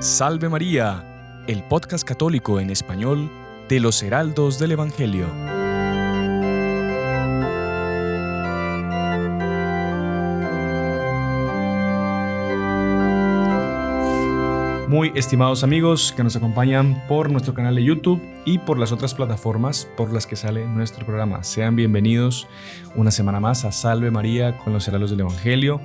Salve María, el podcast católico en español de los Heraldos del Evangelio. Muy estimados amigos que nos acompañan por nuestro canal de YouTube y por las otras plataformas por las que sale nuestro programa. Sean bienvenidos una semana más a Salve María con los Heraldos del Evangelio.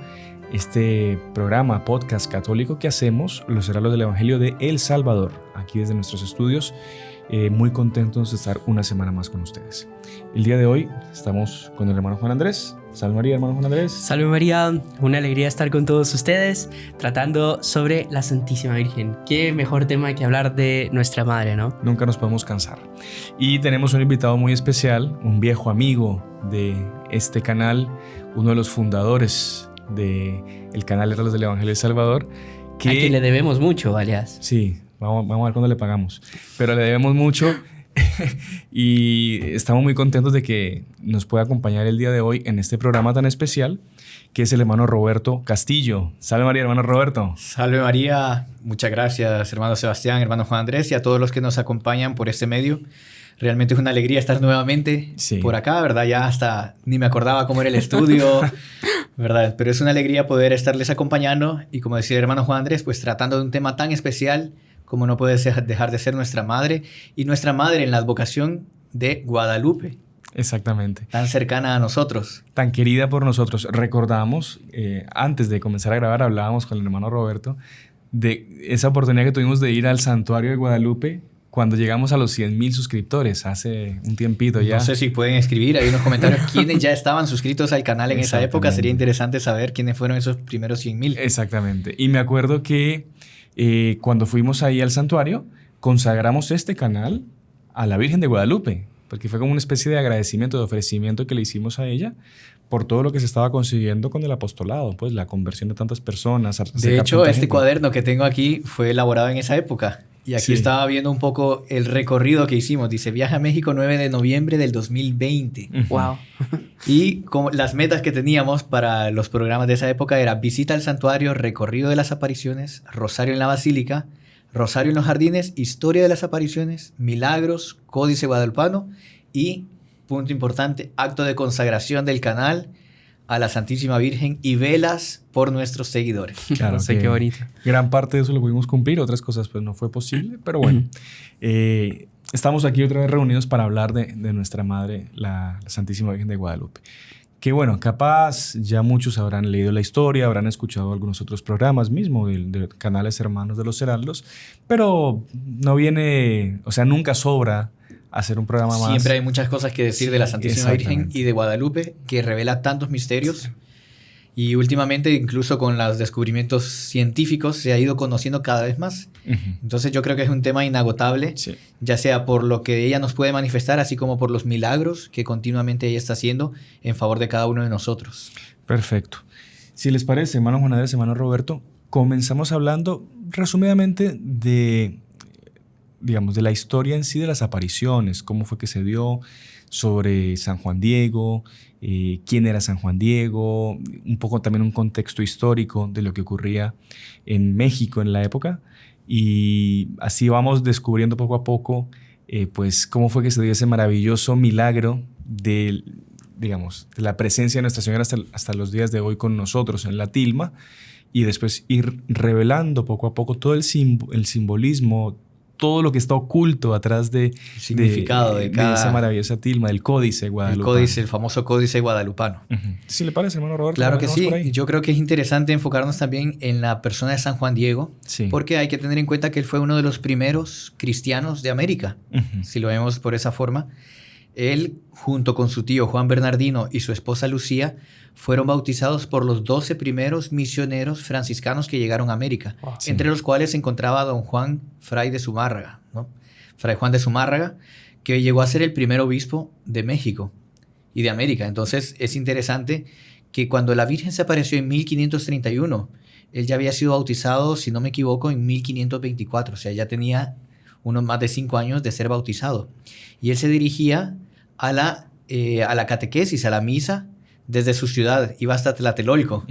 Este programa, podcast católico que hacemos, los Heraldos del Evangelio de El Salvador, aquí desde nuestros estudios, muy contentos de estar una semana más con ustedes. El día de hoy estamos con el hermano Juan Andrés. Salve María, hermano Juan Andrés. Salve María, una alegría estar con todos ustedes tratando sobre la Santísima Virgen. Qué mejor tema que hablar de nuestra madre, ¿no? Nunca nos podemos cansar. Y tenemos un invitado muy especial, un viejo amigo de este canal, uno de los fundadores del canal Heraldos del Evangelio de El Salvador. A quien le debemos mucho, alias. Sí, vamos a ver cuándo le pagamos. Pero le debemos mucho y estamos muy contentos de que nos pueda acompañar el día de hoy en este programa tan especial, que es el hermano Roberto Castillo. Salve María, hermano Roberto. Salve María, muchas gracias hermano Sebastián, hermano Juan Andrés y a todos los que nos acompañan por este medio. Realmente es una alegría estar nuevamente por acá, ¿verdad? Ya hasta ni me acordaba cómo era el estudio, ¿verdad? Pero es una alegría poder estarles acompañando y, como decía el hermano Juan Andrés, pues tratando de un tema tan especial como no puede dejar de ser nuestra madre, y nuestra madre en la advocación de Guadalupe. Exactamente. Tan cercana a nosotros. Tan querida por nosotros. Recordamos, antes de comenzar a grabar, hablábamos con el hermano Roberto de esa oportunidad que tuvimos de ir al santuario de Guadalupe cuando llegamos a los 100,000 suscriptores hace un tiempito ya. No sé si pueden escribir ahí en los comentarios quiénes ya estaban suscritos al canal en esa época. Sería interesante saber quiénes fueron esos primeros 100,000. Exactamente. Y me acuerdo que cuando fuimos ahí al santuario, consagramos este canal a la Virgen de Guadalupe, porque fue como una especie de agradecimiento, de ofrecimiento que le hicimos a ella por todo lo que se estaba consiguiendo con el apostolado, pues la conversión de tantas personas. De hecho, este cuaderno que tengo aquí fue elaborado en esa época. Y aquí estaba viendo un poco el recorrido que hicimos. Dice, viaje a México 9 de noviembre del 2020. ¡Wow! Y como las metas que teníamos para los programas de esa época era visita al santuario, recorrido de las apariciones, rosario en la basílica, rosario en los jardines, historia de las apariciones, milagros, códice guadalupano y, punto importante, acto de consagración del canal a la Santísima Virgen y velas por nuestros seguidores. Claro, no sé, qué bonito. Gran parte de eso lo pudimos cumplir, otras cosas pues no fue posible, pero bueno. Estamos aquí otra vez reunidos para hablar de nuestra madre, la Santísima Virgen de Guadalupe. Que bueno, capaz ya muchos habrán leído la historia, habrán escuchado algunos otros programas mismo de canales hermanos de los Heraldos, pero no viene, o sea, nunca sobra hacer un programa más. Siempre hay muchas cosas que decir de la Santísima Virgen y de Guadalupe, que revela tantos misterios. Y últimamente, incluso con los descubrimientos científicos, se ha ido conociendo cada vez más. Entonces yo creo que es un tema inagotable, ya sea por lo que ella nos puede manifestar, así como por los milagros que continuamente ella está haciendo en favor de cada uno de nosotros. Perfecto. Si les parece, hermano Juan Andrés, hermano Roberto, comenzamos hablando resumidamente de la historia en sí de las apariciones, cómo fue que se dio, sobre San Juan Diego, quién era San Juan Diego, un poco también un contexto histórico de lo que ocurría en México en la época, y así vamos descubriendo poco a poco pues cómo fue que se dio ese maravilloso milagro de la presencia de Nuestra Señora hasta los días de hoy con nosotros en la tilma, y después ir revelando poco a poco todo el simbolismo, todo lo que está oculto atrás de significado de esa maravillosa tilma, del códice guadalupano. El famoso códice guadalupano. ¿Sí le parece, hermano Roberto? Claro que sí. Yo creo que es interesante enfocarnos también en la persona de San Juan Diego, porque hay que tener en cuenta que él fue uno de los primeros cristianos de América, si lo vemos por esa forma. Él, junto con su tío Juan Bernardino y su esposa Lucía, fueron bautizados por los 12 primeros misioneros franciscanos que llegaron a América, entre los cuales se encontraba don Juan Fray de Zumárraga, ¿no? Fray Juan de Zumárraga, que llegó a ser el primer obispo de México y de América. Entonces es interesante que cuando la Virgen se apareció en 1531, él ya había sido bautizado, si no me equivoco, en 1524, o sea, ya tenía unos más de 5 años de ser bautizado. Y él se dirigía a la catequesis, a la misa, desde su ciudad. Iba hasta Tlatelolco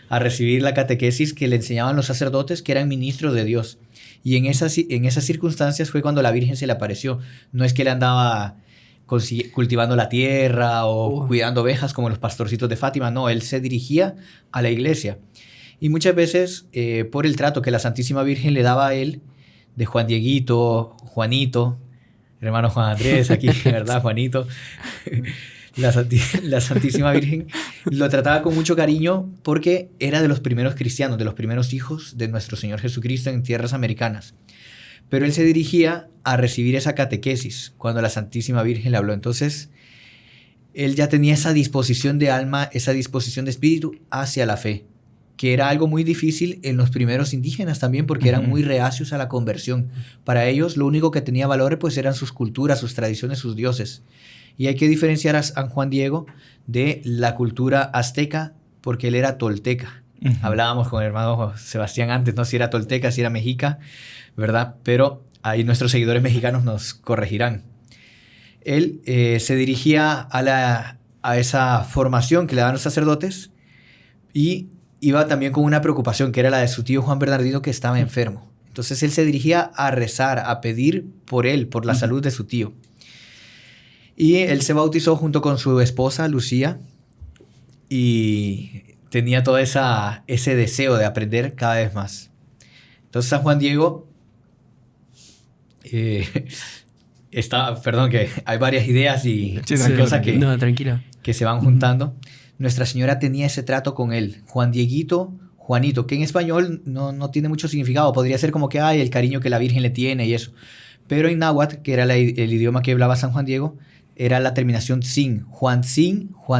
a recibir la catequesis que le enseñaban los sacerdotes que eran ministros de Dios. Y en esas circunstancias fue cuando la Virgen se le apareció. No es que le andaba cultivando la tierra o cuidando ovejas como los pastorcitos de Fátima. No, él se dirigía a la iglesia. Y muchas veces, por el trato que la Santísima Virgen le daba a él, de Juan Dieguito, Juanito, hermano Juan Andrés, aquí, ¿verdad, Juanito? La Santísima Virgen lo trataba con mucho cariño porque era de los primeros cristianos, de los primeros hijos de nuestro Señor Jesucristo en tierras americanas. Pero él se dirigía a recibir esa catequesis cuando la Santísima Virgen le habló. Entonces, él ya tenía esa disposición de alma, esa disposición de espíritu hacia la fe, que era algo muy difícil en los primeros indígenas también, porque eran muy reacios a la conversión. Para ellos, lo único que tenía valor pues eran sus culturas, sus tradiciones, sus dioses. Y hay que diferenciar a San Juan Diego de la cultura azteca, porque él era tolteca. Hablábamos con el hermano Sebastián antes, no si era tolteca, si era mexica, ¿verdad? Pero ahí nuestros seguidores mexicanos nos corregirán. Él se dirigía a esa formación que le daban los sacerdotes y iba también con una preocupación que era la de su tío Juan Bernardino, que estaba enfermo. Entonces él se dirigía a rezar, a pedir por él, por la salud de su tío. Y él se bautizó junto con su esposa Lucía y tenía todo ese deseo de aprender cada vez más. Entonces San Juan Diego perdón, que hay varias ideas y cosas que se van juntando. Nuestra Señora tenía ese trato con él, Juan Dieguito, Juanito, que en español no tiene mucho significado. Podría ser como que hay el cariño que la Virgen le tiene y eso. Pero en náhuatl, que era el idioma que hablaba San Juan Diego, era la terminación Tzin, Juan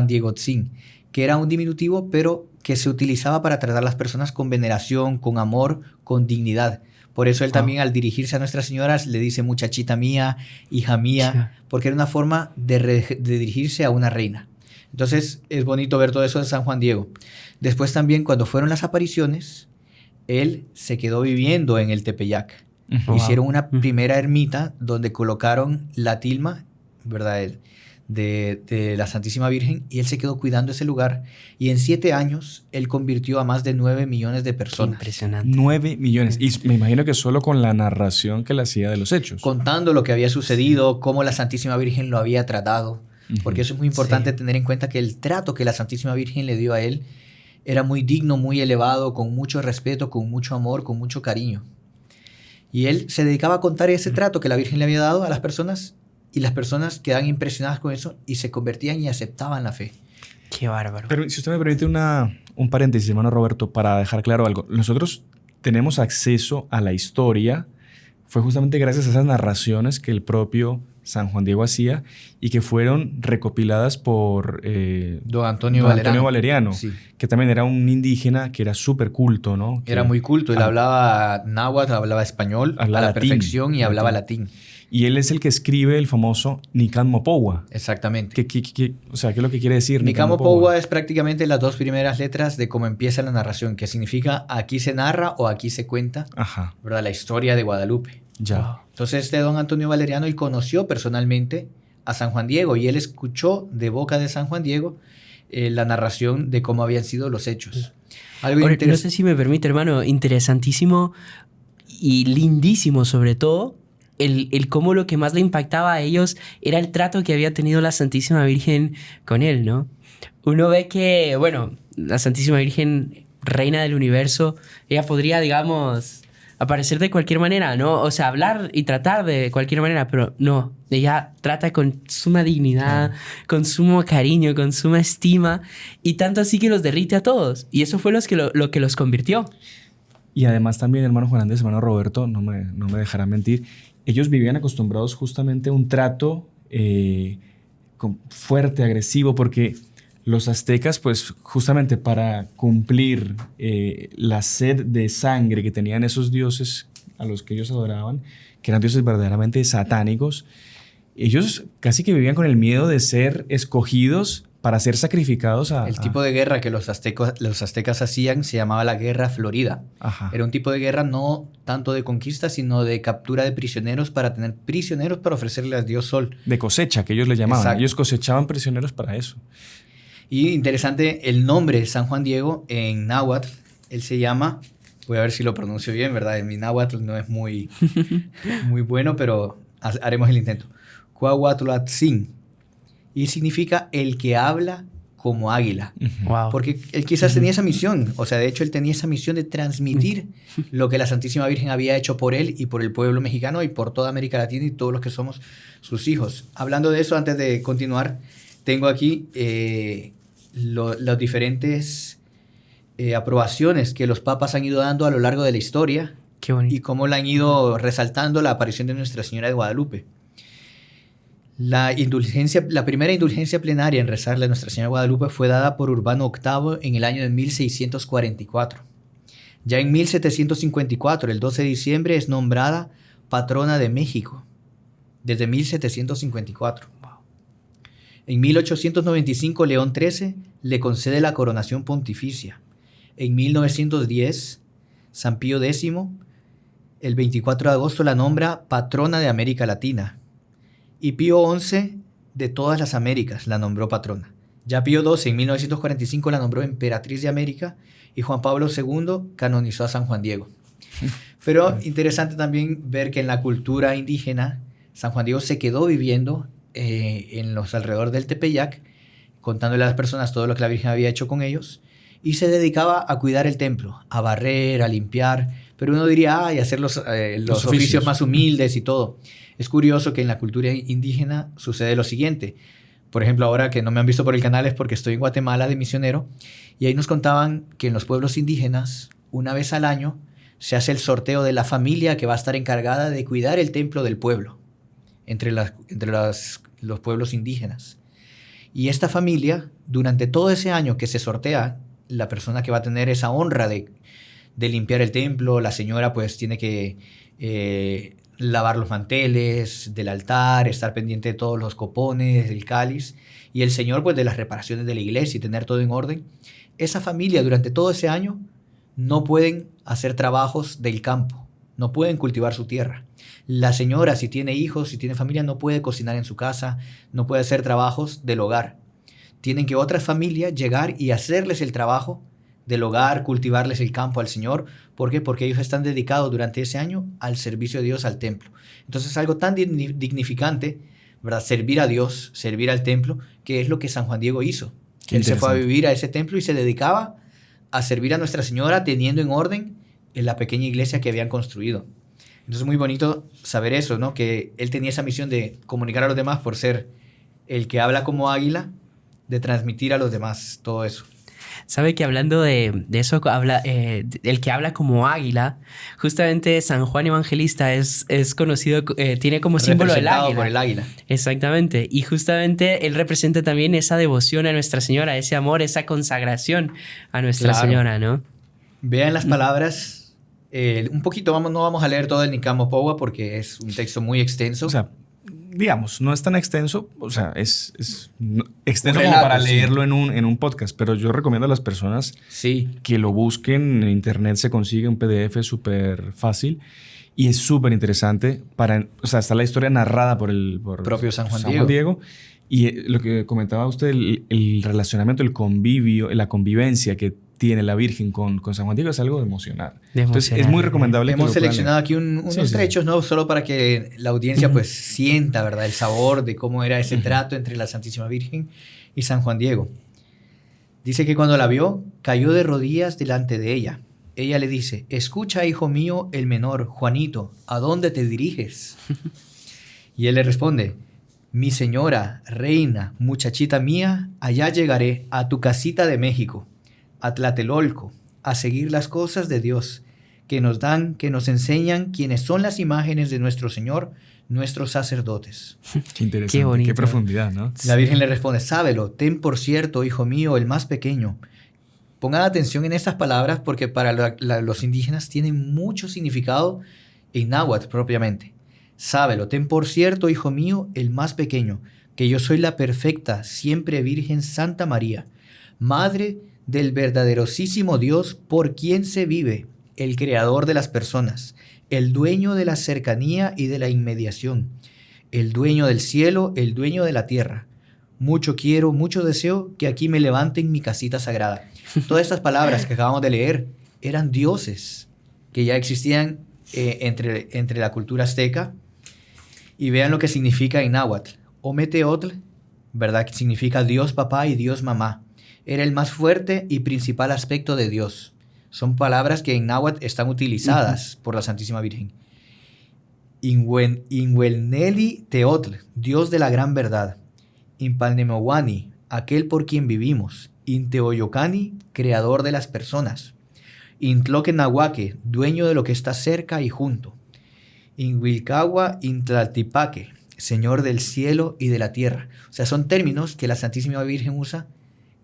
Diego Tzin, que era un diminutivo, pero que se utilizaba para tratar a las personas con veneración, con amor, con dignidad. Por eso él también, al dirigirse a Nuestra Señora, le dice muchachita mía, hija mía, porque era una forma de dirigirse a una reina. Entonces es bonito ver todo eso de San Juan Diego. Después también, cuando fueron las apariciones, él se quedó viviendo en el Tepeyac. Hicieron una primera ermita donde colocaron la tilma, ¿verdad?, de la Santísima Virgen, y él se quedó cuidando ese lugar. Y en 7 años, él convirtió a más de 9 millones de personas. Impresionante. 9 millones. Y me imagino que solo con la narración que le hacía de los hechos. Contando lo que había sucedido, cómo la Santísima Virgen lo había tratado. Porque eso es muy importante tener en cuenta, que el trato que la Santísima Virgen le dio a él era muy digno, muy elevado, con mucho respeto, con mucho amor, con mucho cariño. Y él se dedicaba a contar ese trato que la Virgen le había dado a las personas, y las personas quedaban impresionadas con eso y se convertían y aceptaban la fe. Qué bárbaro. Pero si usted me permite un paréntesis, hermano Roberto, para dejar claro algo. Nosotros tenemos acceso a la historia. Fue justamente gracias a esas narraciones que el propio San Juan Diego hacía y que fueron recopiladas por Don Antonio Valeriano, sí, que también era un indígena que era súper culto, ¿no? Era muy culto. Él hablaba náhuatl, hablaba español a la perfección y hablaba latín. Y él es el que escribe el famoso Nican Mopowa. Exactamente. O sea, ¿qué es lo que quiere decir? Nican Mopowa es prácticamente las 2 primeras letras de cómo empieza la narración, que significa aquí se narra o aquí se cuenta, ¿verdad?, la historia de Guadalupe. Ya. Entonces don Antonio Valeriano, él conoció personalmente a San Juan Diego y él escuchó de boca de San Juan Diego la narración de cómo habían sido los hechos. No sé si me permite, hermano, interesantísimo y lindísimo sobre todo, el cómo lo que más le impactaba a ellos era el trato que había tenido la Santísima Virgen con él, ¿no? Uno ve que, bueno, la Santísima Virgen, reina del universo, ella podría, digamos, aparecer de cualquier manera, ¿no? O sea, hablar y tratar de cualquier manera, pero no. Ella trata con suma dignidad, con sumo cariño, con suma estima, y tanto así que los derrite a todos. Y eso fue lo que los convirtió. Y además también, hermano Juan Andrés, hermano Roberto, no me dejarán mentir, ellos vivían acostumbrados justamente a un trato fuerte, agresivo, porque los aztecas, pues justamente para cumplir la sed de sangre que tenían esos dioses a los que ellos adoraban, que eran dioses verdaderamente satánicos, ellos casi que vivían con el miedo de ser escogidos para ser sacrificados El tipo de guerra que los aztecas hacían se llamaba la Guerra Florida. Era un tipo de guerra no tanto de conquista, sino de captura de prisioneros, para tener prisioneros para ofrecerle a Dios Sol. De cosecha, que ellos le llamaban. Exacto. Ellos cosechaban prisioneros para eso. Y interesante, el nombre San Juan Diego en náhuatl, él se llama, Voy a ver si lo pronuncio bien, ¿verdad? Mi náhuatl no es muy, muy bueno, pero haremos el intento. Cuahuatlatzin. Y significa el que habla como águila. Wow. Porque él quizás tenía esa misión. O sea, de hecho, él tenía esa misión de transmitir lo que la Santísima Virgen había hecho por él y por el pueblo mexicano y por toda América Latina y todos los que somos sus hijos. Hablando de eso, antes de continuar, tengo aquí los diferentes aprobaciones que los papas han ido dando a lo largo de la historia. Qué bonito. Y cómo la han ido resaltando la aparición de Nuestra Señora de Guadalupe. La primera indulgencia plenaria en rezarle a Nuestra Señora de Guadalupe fue dada por Urbano VIII en el año de 1644. Ya en 1754, el 12 de diciembre, es nombrada patrona de México. Desde 1754. En 1895, León XIII le concede la coronación pontificia. En 1910, San Pío X, el 24 de agosto, la nombra patrona de América Latina. Y Pío XI, de todas las Américas, la nombró patrona. Ya Pío XII, en 1945, la nombró emperatriz de América. Y Juan Pablo II canonizó a San Juan Diego. Pero interesante también ver que en la cultura indígena, San Juan Diego se quedó viviendo en los alrededores del Tepeyac, contándole a las personas todo lo que la Virgen había hecho con ellos, y se dedicaba a cuidar el templo, a barrer, a limpiar, pero uno diría, y hacer los oficios más humildes y todo. Es curioso que en la cultura indígena sucede lo siguiente. Por ejemplo, ahora que no me han visto por el canal es porque estoy en Guatemala de misionero, y ahí nos contaban que en los pueblos indígenas, una vez al año, se hace el sorteo de la familia que va a estar encargada de cuidar el templo del pueblo, entre los pueblos indígenas. Y esta familia, durante todo ese año que se sortea, la persona que va a tener esa honra de limpiar el templo, la señora pues tiene que lavar los manteles del altar, estar pendiente de todos los copones, del cáliz, y el señor pues de las reparaciones de la iglesia y tener todo en orden. Esa familia durante todo ese año no pueden hacer trabajos del campo, no pueden cultivar su tierra. La señora, si tiene hijos, si tiene familia, no puede cocinar en su casa, no puede hacer trabajos del hogar. Tienen que otras familias llegar y hacerles el trabajo del hogar, cultivarles el campo al Señor. ¿Por qué? Porque ellos están dedicados durante ese año al servicio de Dios, al templo. Entonces es algo tan dignificante, ¿verdad? Servir a Dios, servir al templo, que es lo que San Juan Diego hizo. Él se fue a vivir a ese templo y se dedicaba a servir a Nuestra Señora teniendo en orden en la pequeña iglesia que habían construido. Entonces es muy bonito saber eso, ¿no? Que él tenía esa misión de comunicar a los demás por ser el que habla como águila, de transmitir a los demás todo eso. Sabe que hablando de eso, el que habla como águila, justamente San Juan Evangelista es conocido, tiene como símbolo el águila. Por el águila. Exactamente. Y justamente él representa también esa devoción a Nuestra Señora, ese amor, esa consagración a Nuestra Señora, ¿no? Vean las palabras. Un poquito, no vamos a leer todo el Nicamo Powa porque es un texto muy extenso. O sea, digamos, no es tan extenso, o sea, es extenso relato, como para sí, leerlo en un podcast, pero yo recomiendo a las personas que lo busquen en internet, se consigue un PDF súper fácil y es súper interesante. O sea, está la historia narrada por propio San Juan Diego. Y lo que comentaba usted, el relacionamiento, el convivio, la convivencia que tiene la Virgen con San Juan Diego es algo de emocionar. Entonces es muy recomendable. Hemos seleccionado aquí unos trechos, ¿no? Solo para que la audiencia pues sienta, ¿verdad? El sabor de cómo era ese trato entre la Santísima Virgen y San Juan Diego. Dice que cuando la vio, cayó de rodillas delante de ella. Ella le dice: escucha, hijo mío, el menor, Juanito, ¿a dónde te diriges? Y él le responde: mi señora, reina, muchachita mía, allá llegaré, a tu casita de México, a Tlatelolco, a seguir las cosas de Dios, que nos enseñan quiénes son las imágenes de nuestro Señor, nuestros sacerdotes. Qué interesante, qué bonito, qué profundidad, ¿no? La Virgen le responde: sábelo, ten por cierto, hijo mío, el más pequeño. Pongan atención en estas palabras porque para los indígenas tienen mucho significado en náhuatl propiamente. Sábelo, ten por cierto, hijo mío, el más pequeño, que yo soy la perfecta, siempre Virgen Santa María, Madre del verdaderosísimo Dios por quien se vive, el creador de las personas, el dueño de la cercanía y de la inmediación, el dueño del cielo, el dueño de la tierra. Mucho quiero, mucho deseo que aquí me levanten mi casita sagrada. Todas estas palabras que acabamos de leer eran dioses que ya existían entre la cultura azteca, y vean lo que significa en náhuatl. Ometeotl, ¿verdad? Que significa Dios papá y Dios mamá. Era el más fuerte y principal aspecto de Dios. Son palabras que en náhuatl están utilizadas por la Santísima Virgen. Inhuelneli Teotl, Dios de la gran verdad. Impalnemowani, aquel por quien vivimos. Inteoyocani, creador de las personas. Intloque Nahuaque, dueño de lo que está cerca y junto. Inhuilcagua Intlaltipaque, Señor del cielo y de la tierra. O sea, son términos que la Santísima Virgen usa,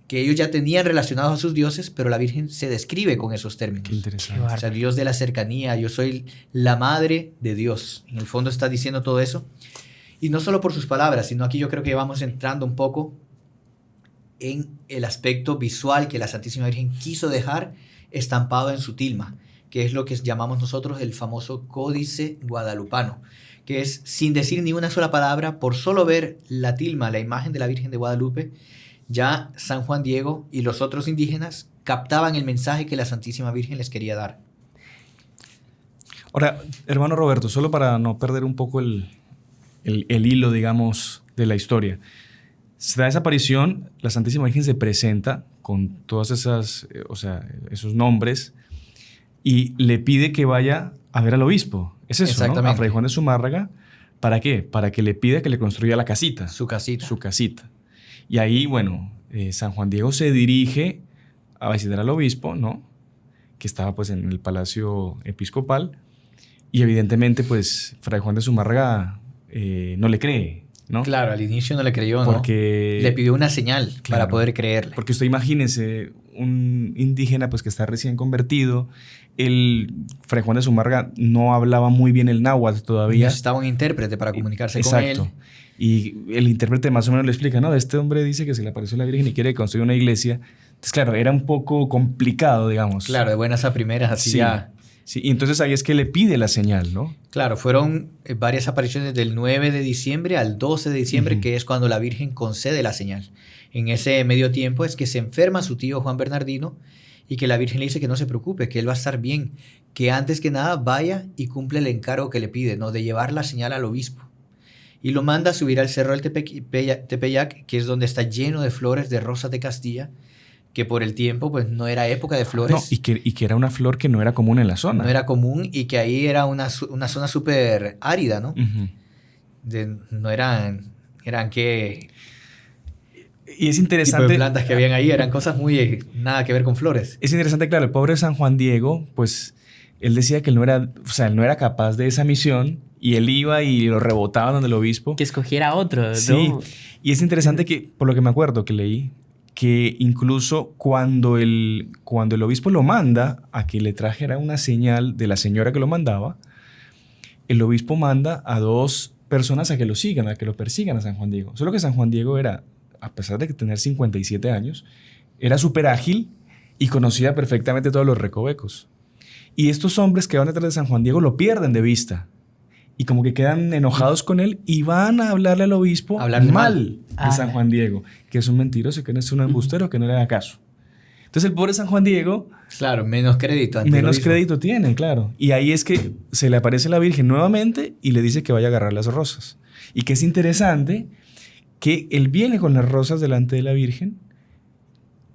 que ellos ya tenían relacionados a sus dioses, pero la Virgen se describe con esos términos. Qué interesante. O sea, Dios de la cercanía, yo soy la madre de Dios. En el fondo está diciendo todo eso. Y no solo por sus palabras, sino aquí yo creo que vamos entrando un poco en el aspecto visual que la Santísima Virgen quiso dejar estampado en su tilma, que es lo que llamamos nosotros el famoso Códice Guadalupano, que es sin decir ni una sola palabra, por solo ver la tilma, la imagen de la Virgen de Guadalupe, ya San Juan Diego y los otros indígenas captaban el mensaje que la Santísima Virgen les quería dar. Ahora, hermano Roberto, solo para no perder un poco el hilo, digamos, de la historia. Se da esa aparición, la Santísima Virgen se presenta con todas esas, esos nombres y le pide que vaya a ver al obispo. Es eso, ¿no? A Fray Juan de Zumárraga. ¿Para qué? Para que le pida que le construya la casita. Su casita. Su casita. Y ahí, bueno, San Juan Diego se dirige a visitar al obispo, ¿no? Que estaba pues en el palacio episcopal. Y evidentemente, pues, Fray Juan de Zumárraga no le cree, ¿no? Claro, al inicio no le creyó, porque, ¿no? Le pidió una señal para poder creerle. Porque usted imagínese un indígena pues que está recién convertido, el Fray Juan de Zumárraga no hablaba muy bien el náhuatl todavía. Necesitaba un intérprete para comunicarse con él. Exacto. Y el intérprete más o menos le explica, ¿no? Este hombre dice que se le apareció la Virgen y quiere construir una iglesia. Entonces, claro, era un poco complicado, digamos. Claro, de buenas a primeras, así sí, ya. Sí, y entonces ahí es que le pide la señal, ¿no? Claro, fueron varias apariciones del 9 de diciembre al 12 de diciembre, que es cuando la Virgen concede la señal. En ese medio tiempo es que se enferma su tío Juan Bernardino y que la Virgen le dice que no se preocupe, que él va a estar bien, que antes que nada vaya y cumple el encargo que le pide, ¿no? De llevar la señal al obispo. Y lo manda a subir al cerro del Tepeyac, que es donde está lleno de flores de rosas de Castilla, que por el tiempo pues no era época de flores. No, y que era una flor que no era común en la zona. No era común y que ahí era una zona súper árida, ¿no? No eran que... Y es interesante... tipo de plantas que habían ahí, eran cosas muy... nada que ver con flores. Es interesante, claro, el pobre San Juan Diego, pues él decía que él no era capaz de esa misión y él iba y lo rebotaba donde el obispo. Que escogiera otro, ¿no? Sí, y es interesante que, por lo que me acuerdo que leí, que incluso cuando el obispo lo manda a que le trajera una señal de la señora que lo mandaba, el obispo manda a 2 personas a que lo sigan, a que lo persigan a San Juan Diego. Solo que San Juan Diego era, a pesar de tener 57 años, era súper ágil y conocía perfectamente todos los recovecos. Y estos hombres que van detrás de San Juan Diego lo pierden de vista. Y como que quedan enojados con él y van a hablarle al obispo mal de San Juan Diego, que es un mentiroso, que no es un embustero, que no le da caso. Entonces el pobre San Juan Diego... Claro, menos crédito. Menos crédito tiene, claro. Y ahí es que se le aparece la Virgen nuevamente y le dice que vaya a agarrar las rosas. Y que es interesante que él viene con las rosas delante de la Virgen.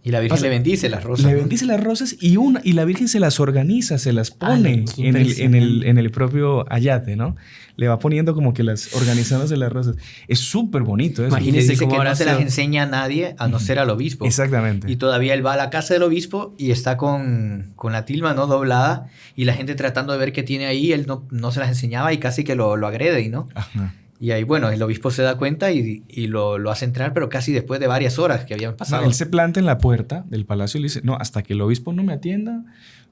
Y la Virgen le bendice las rosas. Le bendice las rosas y la Virgen se las organiza, se las pone en el propio ayate, ¿no? Le va poniendo como que organizándose las rosas. Es súper bonito eso. Imagínese que no se las enseña a nadie a no ser al obispo. Exactamente. Y todavía él va a la casa del obispo y está con la tilma, ¿no? Doblada, y la gente tratando de ver qué tiene ahí, él no se las enseñaba y casi que lo agrede, ¿no? Ajá. Y ahí, bueno, el obispo se da cuenta y lo hace entrar, pero casi después de varias horas que habían pasado. No, él se planta en la puerta del palacio y le dice, no, hasta que el obispo no me atienda,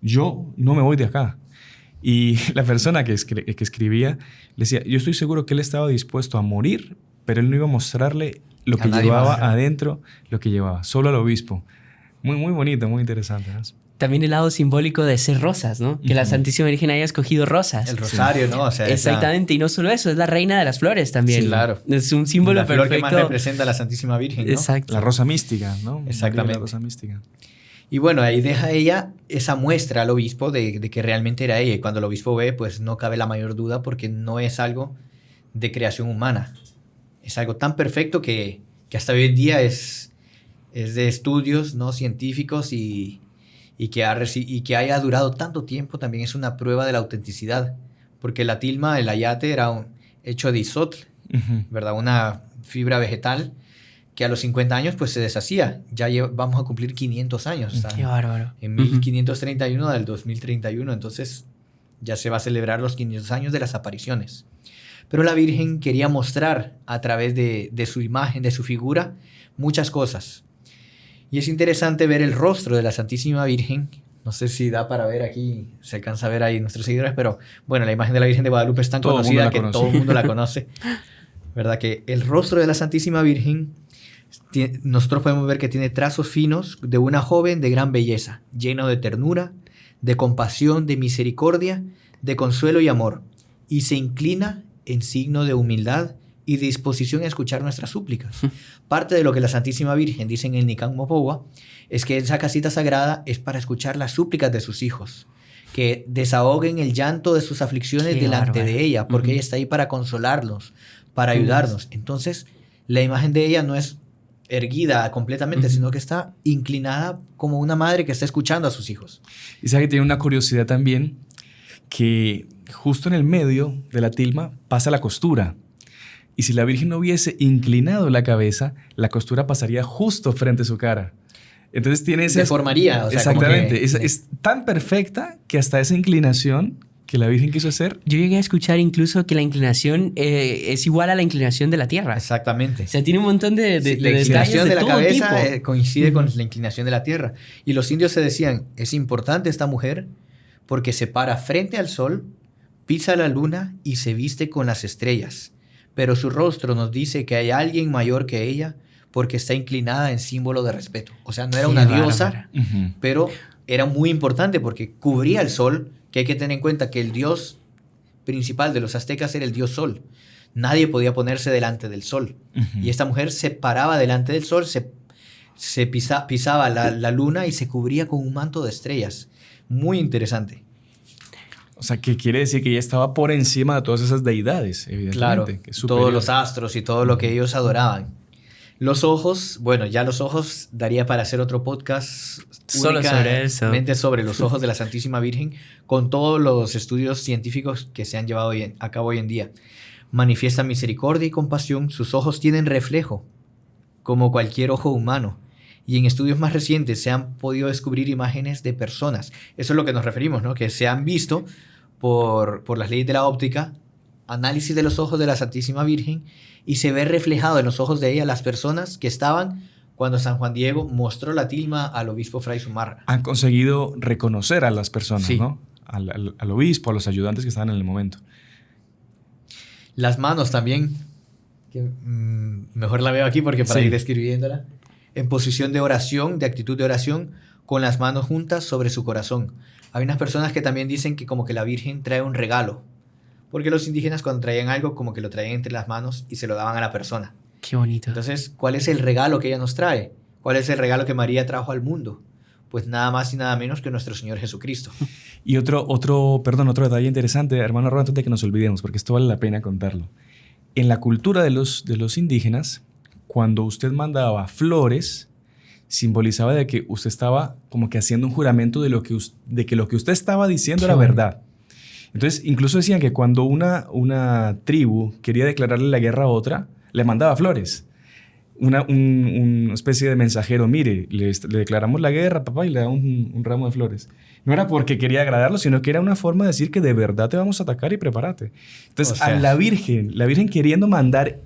yo no me voy de acá. Y la persona que escribía le decía, yo estoy seguro que él estaba dispuesto a morir, pero él no iba a mostrarle lo que llevaba adentro, lo que llevaba, solo al obispo. Muy, muy bonito, muy interesante, ¿no? También el lado simbólico de ser rosas, ¿no? Que la Santísima Virgen haya escogido rosas. El rosario, ¿no? O sea, exactamente, y no solo eso, es la reina de las flores también. Sí, claro. Es un símbolo perfecto. La flor que más representa a la Santísima Virgen, ¿no? Exacto. La rosa mística, ¿no? Exactamente. La rosa mística. Y bueno, ahí deja ella esa muestra al obispo de que realmente era ella. Y cuando el obispo ve, pues no cabe la mayor duda porque no es algo de creación humana. Es algo tan perfecto que hasta hoy en día es de estudios, ¿no?, científicos y que haya durado tanto tiempo también es una prueba de la autenticidad. Porque la tilma, el ayate, era hecho de isotl, ¿verdad? Una fibra vegetal que a los 50 años pues se deshacía. Ya vamos a cumplir 500 años. Qué bárbaro. En 1531 del 2031. Entonces ya se va a celebrar los 500 años de las apariciones. Pero la Virgen quería mostrar a través de su imagen, de su figura, muchas cosas. Y es interesante ver el rostro de la Santísima Virgen. No sé si da para ver aquí, se alcanza a ver ahí nuestros seguidores, pero bueno, la imagen de la Virgen de Guadalupe es tan conocida que todo el mundo la conoce. ¿Verdad? Que el rostro de la Santísima Virgen, nosotros podemos ver que tiene trazos finos de una joven de gran belleza, lleno de ternura, de compasión, de misericordia, de consuelo y amor, y se inclina en signo de humildad y disposición a escuchar nuestras súplicas. Parte de lo que la Santísima Virgen dice en el Nican Mopowa es que esa casita sagrada es para escuchar las súplicas de sus hijos, que desahoguen el llanto de sus aflicciones delante de ella, porque ella está ahí para consolarlos, para ayudarnos. Entonces, la imagen de ella no es erguida completamente, sino que está inclinada como una madre que está escuchando a sus hijos. Y sabe que tiene una curiosidad también, que justo en el medio de la tilma pasa la costura. Y si la Virgen no hubiese inclinado la cabeza, la costura pasaría justo frente a su cara. Entonces tiene ese... Deformaría. O sea, exactamente. Como que... es tan perfecta que hasta esa inclinación que la Virgen quiso hacer... Yo llegué a escuchar incluso que la inclinación es igual a la inclinación de la Tierra. Exactamente. O sea, tiene un montón de la inclinación de la cabeza coincide con la inclinación de la Tierra. Y los indios se decían, es importante esta mujer porque se para frente al sol, pisa la luna y se viste con las estrellas. Pero su rostro nos dice que hay alguien mayor que ella porque está inclinada en símbolo de respeto. O sea, no era una diosa, pero era muy importante porque cubría el sol, que hay que tener en cuenta que el dios principal de los aztecas era el dios sol. Nadie podía ponerse delante del sol. Y esta mujer se paraba delante del sol, se pisaba la luna y se cubría con un manto de estrellas. Muy interesante. O sea, que quiere decir que ella estaba por encima de todas esas deidades, evidentemente. Claro, que es todos los astros y todo lo que ellos adoraban. Los ojos, bueno, ya los ojos daría para hacer otro podcast solo sobre eso. Sobre los ojos de la Santísima Virgen, con todos los estudios científicos que se han llevado a cabo hoy en día. Manifiesta misericordia y compasión, sus ojos tienen reflejo, como cualquier ojo humano. Y en estudios más recientes se han podido descubrir imágenes de personas. Eso es lo que nos referimos, ¿no? Que se han visto por las leyes de la óptica, análisis de los ojos de la Santísima Virgen, y se ve reflejado en los ojos de ella las personas que estaban cuando San Juan Diego mostró la tilma al obispo Fray Zumárraga. Han conseguido reconocer a las personas, sí, ¿no? Al obispo, a los ayudantes que estaban en el momento. Las manos también, que, mejor la veo aquí porque para ir describiéndola, en posición de oración, de actitud de oración, con las manos juntas sobre su corazón. Hay unas personas que también dicen que como que la Virgen trae un regalo, porque los indígenas cuando traían algo como que lo traían entre las manos y se lo daban a la persona. Qué bonito. Entonces, ¿cuál es el regalo que ella nos trae? ¿Cuál es el regalo que María trajo al mundo? Pues nada más y nada menos que nuestro Señor Jesucristo. Y otro detalle interesante, hermano Ro, antes de que nos olvidemos, porque esto vale la pena contarlo. En la cultura de los indígenas, cuando usted mandaba flores, simbolizaba de que usted estaba como que haciendo un juramento de que lo que usted estaba diciendo era verdad. Entonces, incluso decían que cuando una tribu quería declararle la guerra a otra, le mandaba flores. Una especie de mensajero, mire, le declaramos la guerra, papá, y le da un ramo de flores. No era porque quería agradarlo, sino que era una forma de decir que de verdad te vamos a atacar y prepárate. Entonces, o sea, a la Virgen queriendo mandar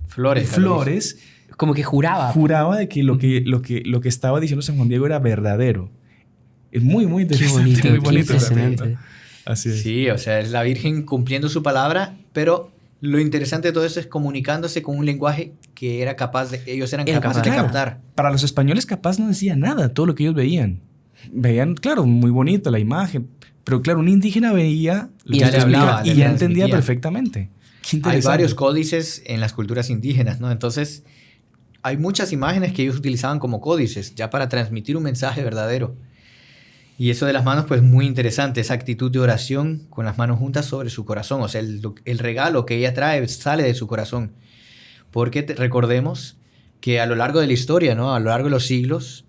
flores, como que juraba de que lo que estaba diciendo San Juan Diego era verdadero. Es muy, muy interesante. Qué bonito, muy bonito. Impresionante. Así es. Sí, o sea, es la Virgen cumpliendo su palabra, pero lo interesante de todo eso es comunicándose con un lenguaje que ellos eran capaces de captar. Para los españoles capaz no decía nada, todo lo que ellos veían. Veían, claro, muy bonita la imagen, pero claro, un indígena veía lo que explicaba y ya entendía perfectamente. Qué interesante. Hay varios códices en las culturas indígenas, ¿no? Entonces, hay muchas imágenes que ellos utilizaban como códices, ya para transmitir un mensaje verdadero. Y eso de las manos, pues muy interesante, esa actitud de oración con las manos juntas sobre su corazón. O sea, el regalo que ella trae sale de su corazón. Porque recordemos que a lo largo de la historia, ¿no? A lo largo de los siglos,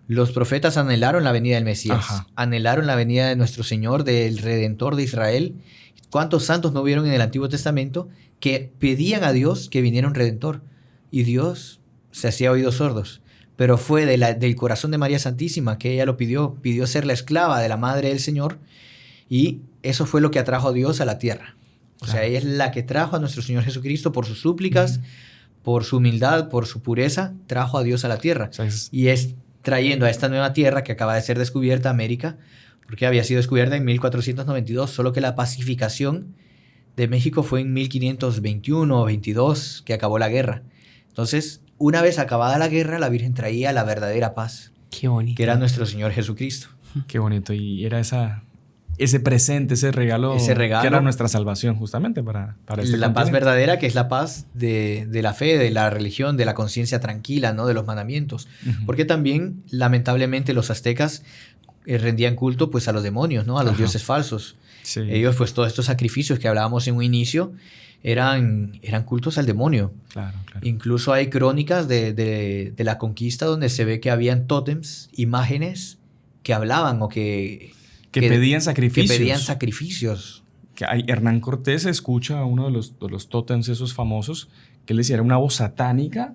los profetas anhelaron la venida del Mesías. Ajá. Anhelaron la venida de nuestro Señor, del Redentor de Israel. ¿Cuántos santos no vieron en el Antiguo Testamento que pedían a Dios que viniera un Redentor? Y Dios se hacía oídos sordos. Pero fue del corazón de María Santísima que ella lo pidió. Pidió ser la esclava de la Madre del Señor. Y eso fue lo que atrajo a Dios a la tierra. O sea, ella es la que trajo a nuestro Señor Jesucristo por sus súplicas, por su humildad, por su pureza, trajo a Dios a la tierra. O sea, y es trayendo a esta nueva tierra que acaba de ser descubierta, América, porque había sido descubierta en 1492, solo que la pacificación de México fue en 1521 o 22, que acabó la guerra. Entonces, una vez acabada la guerra, la Virgen traía la verdadera paz. Qué bonito. Que era nuestro Señor Jesucristo. Qué bonito. Y era ese presente, ese regalo que era nuestra salvación justamente para este la paz continente. verdadera, que es la paz de la fe, de la religión, de la conciencia tranquila, ¿no? De los mandamientos. Porque también, lamentablemente, los aztecas rendían culto pues a los demonios, ¿no? A los dioses falsos. Sí. Ellos, pues todos estos sacrificios que hablábamos en un inicio, eran cultos al demonio. Claro. Incluso hay crónicas de la conquista donde se ve que habían tótems, imágenes que hablaban o que pedían sacrificios. Que pedían sacrificios. Hernán Cortés escucha a uno de los tótems esos famosos que él decía era una voz satánica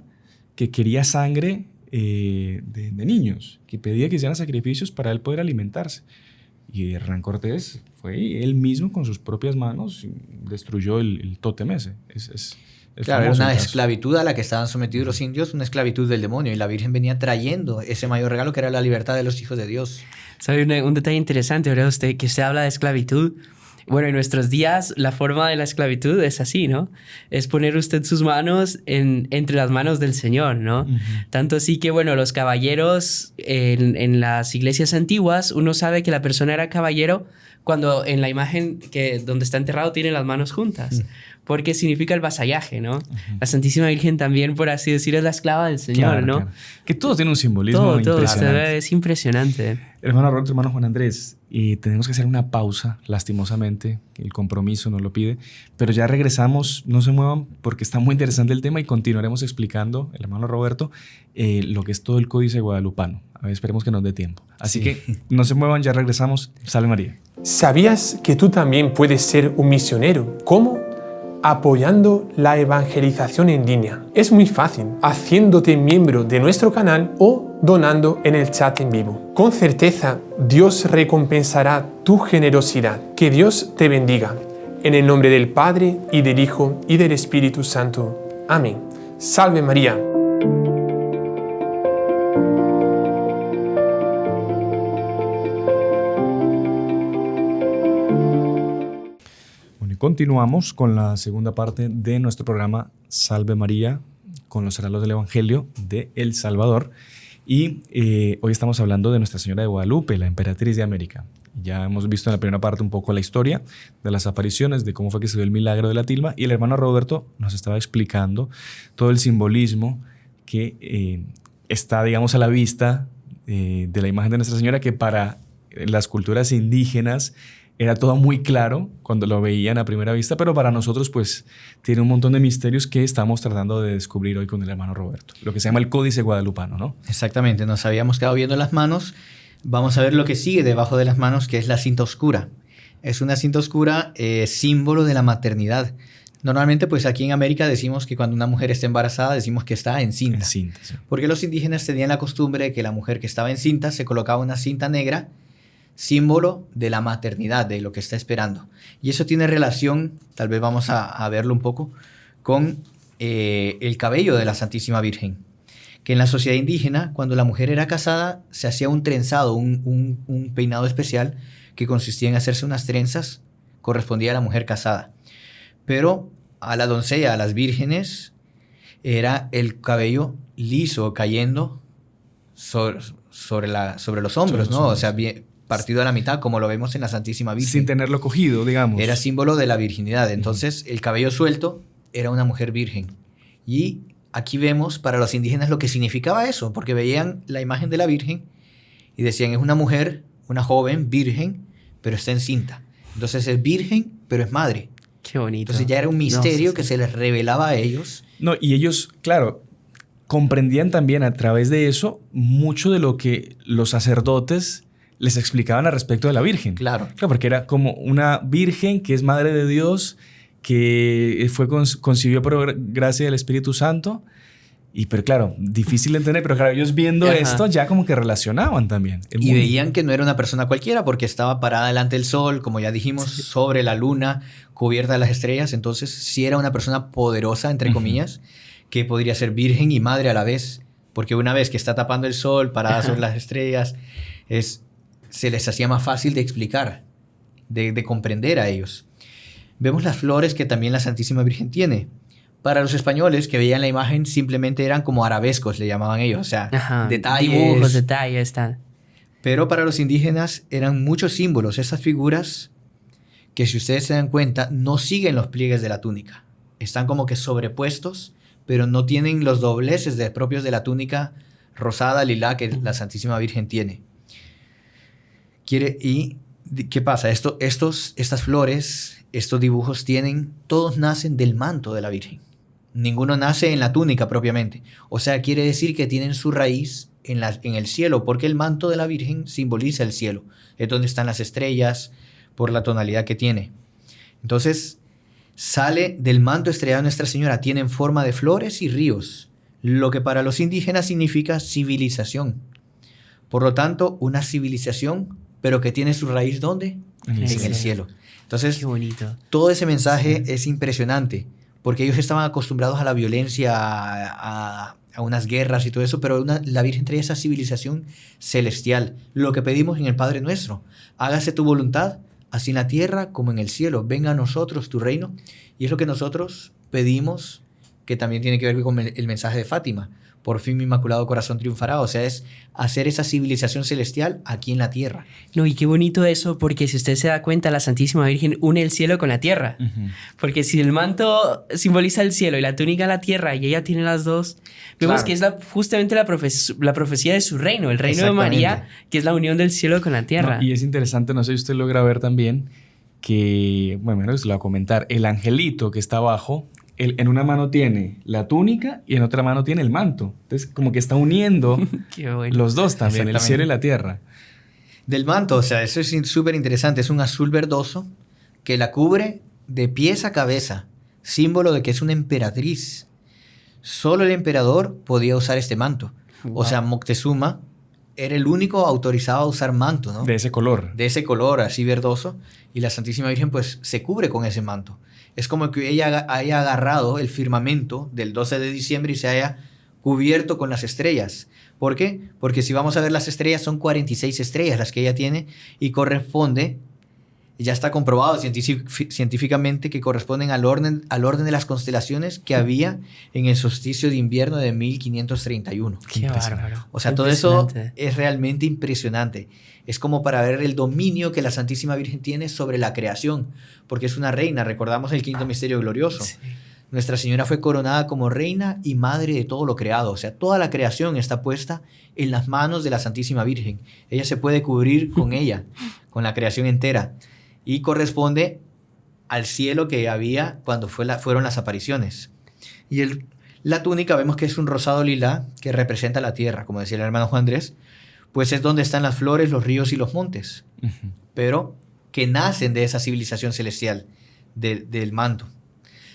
que quería sangre de niños, que pedía que hicieran sacrificios para él poder alimentarse. Y Hernán Cortés fue él mismo con sus propias manos destruyó el tótem ese. Claro, era una esclavitud a la que estaban sometidos los indios, una esclavitud del demonio. Y la Virgen venía trayendo ese mayor regalo que era la libertad de los hijos de Dios. ¿Sabe un detalle interesante, ¿verdad? Que usted habla de esclavitud. Bueno, en nuestros días la forma de la esclavitud es así, ¿no? Es poner usted sus manos entre las manos del Señor, ¿no? Tanto así que, bueno, los caballeros en las iglesias antiguas, uno sabe que la persona era caballero cuando en la imagen donde está enterrado tiene las manos juntas. Porque significa el vasallaje, ¿no? La Santísima Virgen también, por así decir, es la esclava del Señor, claro, ¿no? Claro. Que todo tiene un simbolismo impresionante. Es impresionante. Hermano Roberto, hermano Juan Andrés, tenemos que hacer una pausa, lastimosamente, el compromiso nos lo pide, pero ya regresamos, no se muevan porque está muy interesante el tema y continuaremos explicando, el hermano Roberto, lo que es todo el Códice Guadalupano. A ver, esperemos que nos dé tiempo. Así que no se muevan, ya regresamos. Salve María. ¿Sabías que tú también puedes ser un misionero? ¿Cómo? Apoyando la evangelización en línea. Es muy fácil, haciéndote miembro de nuestro canal o donando en el chat en vivo. Con certeza, Dios recompensará tu generosidad. Que Dios te bendiga. En el nombre del Padre, y del Hijo, y del Espíritu Santo. Amén. Salve María. Continuamos con la segunda parte de nuestro programa Salve María con los heraldos del Evangelio de El Salvador. Y hoy estamos hablando de Nuestra Señora de Guadalupe, la emperatriz de América. Ya hemos visto en la primera parte un poco la historia de las apariciones, de cómo fue que se dio el milagro de la tilma. Y el hermano Roberto nos estaba explicando todo el simbolismo que está, digamos, a la vista de la imagen de Nuestra Señora, que para las culturas indígenas era todo muy claro cuando lo veían a primera vista, pero para nosotros pues tiene un montón de misterios que estamos tratando de descubrir hoy con el hermano Roberto. Lo que se llama el Códice Guadalupano, ¿no? Exactamente, nos habíamos quedado viendo las manos. Vamos a ver lo que sigue debajo de las manos, que es la cinta oscura. Es una cinta oscura símbolo de la maternidad. Normalmente pues aquí en América decimos que cuando una mujer está embarazada decimos que está encinta. Encinta, sí. Porque los indígenas tenían la costumbre de que la mujer que estaba encinta se colocaba una cinta negra, símbolo de la maternidad, de lo que está esperando. Y eso tiene relación, tal vez vamos a verlo un poco, con el cabello de la Santísima Virgen. Que en la sociedad indígena, cuando la mujer era casada, se hacía un trenzado, un peinado especial que consistía en hacerse unas trenzas, correspondía a la mujer casada. Pero a la doncella, a las vírgenes, era el cabello liso, cayendo sobre los hombros, ¿no? O sea, bien partido a la mitad, como lo vemos en la Santísima Virgen. Sin tenerlo cogido, digamos. Era símbolo de la virginidad. Entonces, el cabello suelto era una mujer virgen. Y aquí vemos para los indígenas lo que significaba eso, porque veían la imagen de la Virgen y decían, es una mujer, una joven virgen, pero está encinta. Entonces es virgen, pero es madre. Qué bonito. Entonces ya era un misterio que se les revelaba a ellos. No, y ellos, claro, comprendían también a través de eso mucho de lo que los sacerdotes les explicaban al respecto de la Virgen. Claro. Porque era como una virgen que es madre de Dios, que fue concibió por gracia del Espíritu Santo. Pero claro, difícil de entender, pero claro, ellos viendo esto ya como que relacionaban también. Y veían que no era una persona cualquiera porque estaba parada delante del sol, como ya dijimos, sobre la luna, cubierta de las estrellas. Entonces sí era una persona poderosa, entre comillas, que podría ser virgen y madre a la vez. Porque una vez que está tapando el sol, parada sobre las estrellas, se les hacía más fácil de explicar, de comprender a ellos. Vemos las flores que también la Santísima Virgen tiene. Para los españoles que veían la imagen simplemente eran como arabescos, le llamaban ellos, o sea, detalles. Dibujos, detalles, tal. Pero para los indígenas eran muchos símbolos, esas figuras que si ustedes se dan cuenta no siguen los pliegues de la túnica. Están como que sobrepuestos, pero no tienen los dobleces propios de la túnica rosada, lilá que la Santísima Virgen tiene. ¿Y qué pasa? Estas flores, estos dibujos todos nacen del manto de la Virgen. Ninguno nace en la túnica propiamente. O sea, quiere decir que tienen su raíz en el cielo, porque el manto de la Virgen simboliza el cielo. Es donde están las estrellas, por la tonalidad que tiene. Entonces, sale del manto estrellado de Nuestra Señora. Tienen forma de flores y ríos, lo que para los indígenas significa civilización. Por lo tanto, una civilización, pero que tiene su raíz ¿dónde? En el cielo. Entonces, qué bonito. Todo ese mensaje es impresionante, porque ellos estaban acostumbrados a la violencia, a unas guerras y todo eso, pero la Virgen trae esa civilización celestial. Lo que pedimos en el Padre Nuestro, hágase tu voluntad, así en la tierra como en el cielo. Venga a nosotros tu reino. Y es lo que nosotros pedimos, que también tiene que ver con el mensaje de Fátima. Por fin mi Inmaculado Corazón triunfará. O sea, es hacer esa civilización celestial aquí en la tierra. No, y qué bonito eso, porque si usted se da cuenta, la Santísima Virgen une el cielo con la tierra. Porque si el manto simboliza el cielo y la túnica la tierra, y ella tiene las dos, vemos que es justamente la profecía de su reino, el reino de María, que es la unión del cielo con la tierra. No, y es interesante, no sé si usted logra ver también, que, bueno, se lo voy a comentar, el angelito que está abajo, en una mano tiene la túnica y en otra mano tiene el manto. Entonces, como que está uniendo los dos también, el cielo y la tierra. Del manto, o sea, eso es súper interesante. Es un azul verdoso que la cubre de pies a cabeza, símbolo de que es una emperatriz. Solo el emperador podía usar este manto. Wow. O sea, Moctezuma era el único autorizado a usar manto, ¿no? De ese color. De ese color, así verdoso. Y la Santísima Virgen, pues, se cubre con ese manto. Es como que ella haya agarrado el firmamento del 12 de diciembre y se haya cubierto con las estrellas. ¿Por qué? Porque si vamos a ver las estrellas, son 46 estrellas las que ella tiene y corresponde, ya está comprobado científicamente que corresponden al orden de las constelaciones que había en el solsticio de invierno de 1531. ¡Qué bárbaro! O sea, todo eso es realmente impresionante. Es como para ver el dominio que la Santísima Virgen tiene sobre la creación, porque es una reina. Recordamos el quinto misterio glorioso. Sí. Nuestra Señora fue coronada como reina y madre de todo lo creado. O sea, toda la creación está puesta en las manos de la Santísima Virgen. Ella se puede cubrir con ella, con la creación entera. Y corresponde al cielo que había cuando fueron las apariciones. Y la túnica vemos que es un rosado lilá que representa la tierra, como decía el hermano Juan Andrés, pues es donde están las flores, los ríos y los montes, pero que nacen de esa civilización celestial, del manto.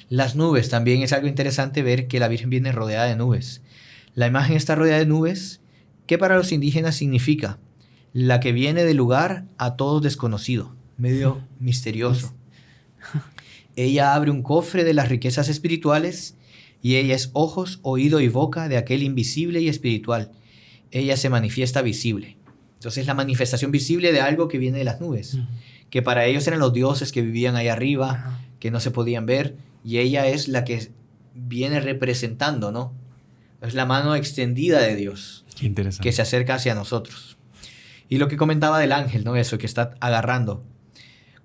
Las nubes, también es algo interesante ver que la Virgen viene rodeada de nubes. La imagen está rodeada de nubes, que para los indígenas significa la que viene del lugar a todos desconocido, medio misterioso. Ella abre un cofre de las riquezas espirituales y ella es ojos, oído y boca de aquel invisible y espiritual. Ella se manifiesta visible. Entonces, la manifestación visible de algo que viene de las nubes, que para ellos eran los dioses que vivían ahí arriba, que no se podían ver, y ella es la que viene representando, ¿no? Es la mano extendida de Dios. Qué interesante. Que se acerca hacia nosotros. Y lo que comentaba del ángel, ¿no? Eso que está agarrando.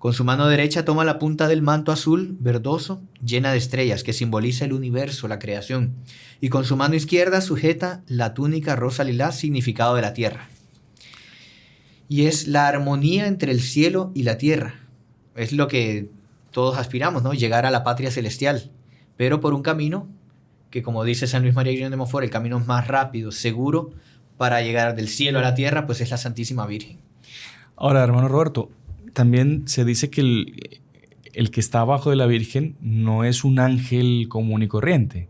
Con su mano derecha toma la punta del manto azul verdoso, llena de estrellas, que simboliza el universo, la creación. Y con su mano izquierda sujeta la túnica rosa lilás, significado de la tierra. Y es la armonía entre el cielo y la tierra. Es lo que todos aspiramos, ¿no? Llegar a la patria celestial. Pero por un camino que, como dice San Luis María Griñón de Montfort, el camino más rápido, seguro, para llegar del cielo a la tierra, pues es la Santísima Virgen. Ahora, hermano Roberto, también se dice que el que está abajo de la Virgen no es un ángel común y corriente,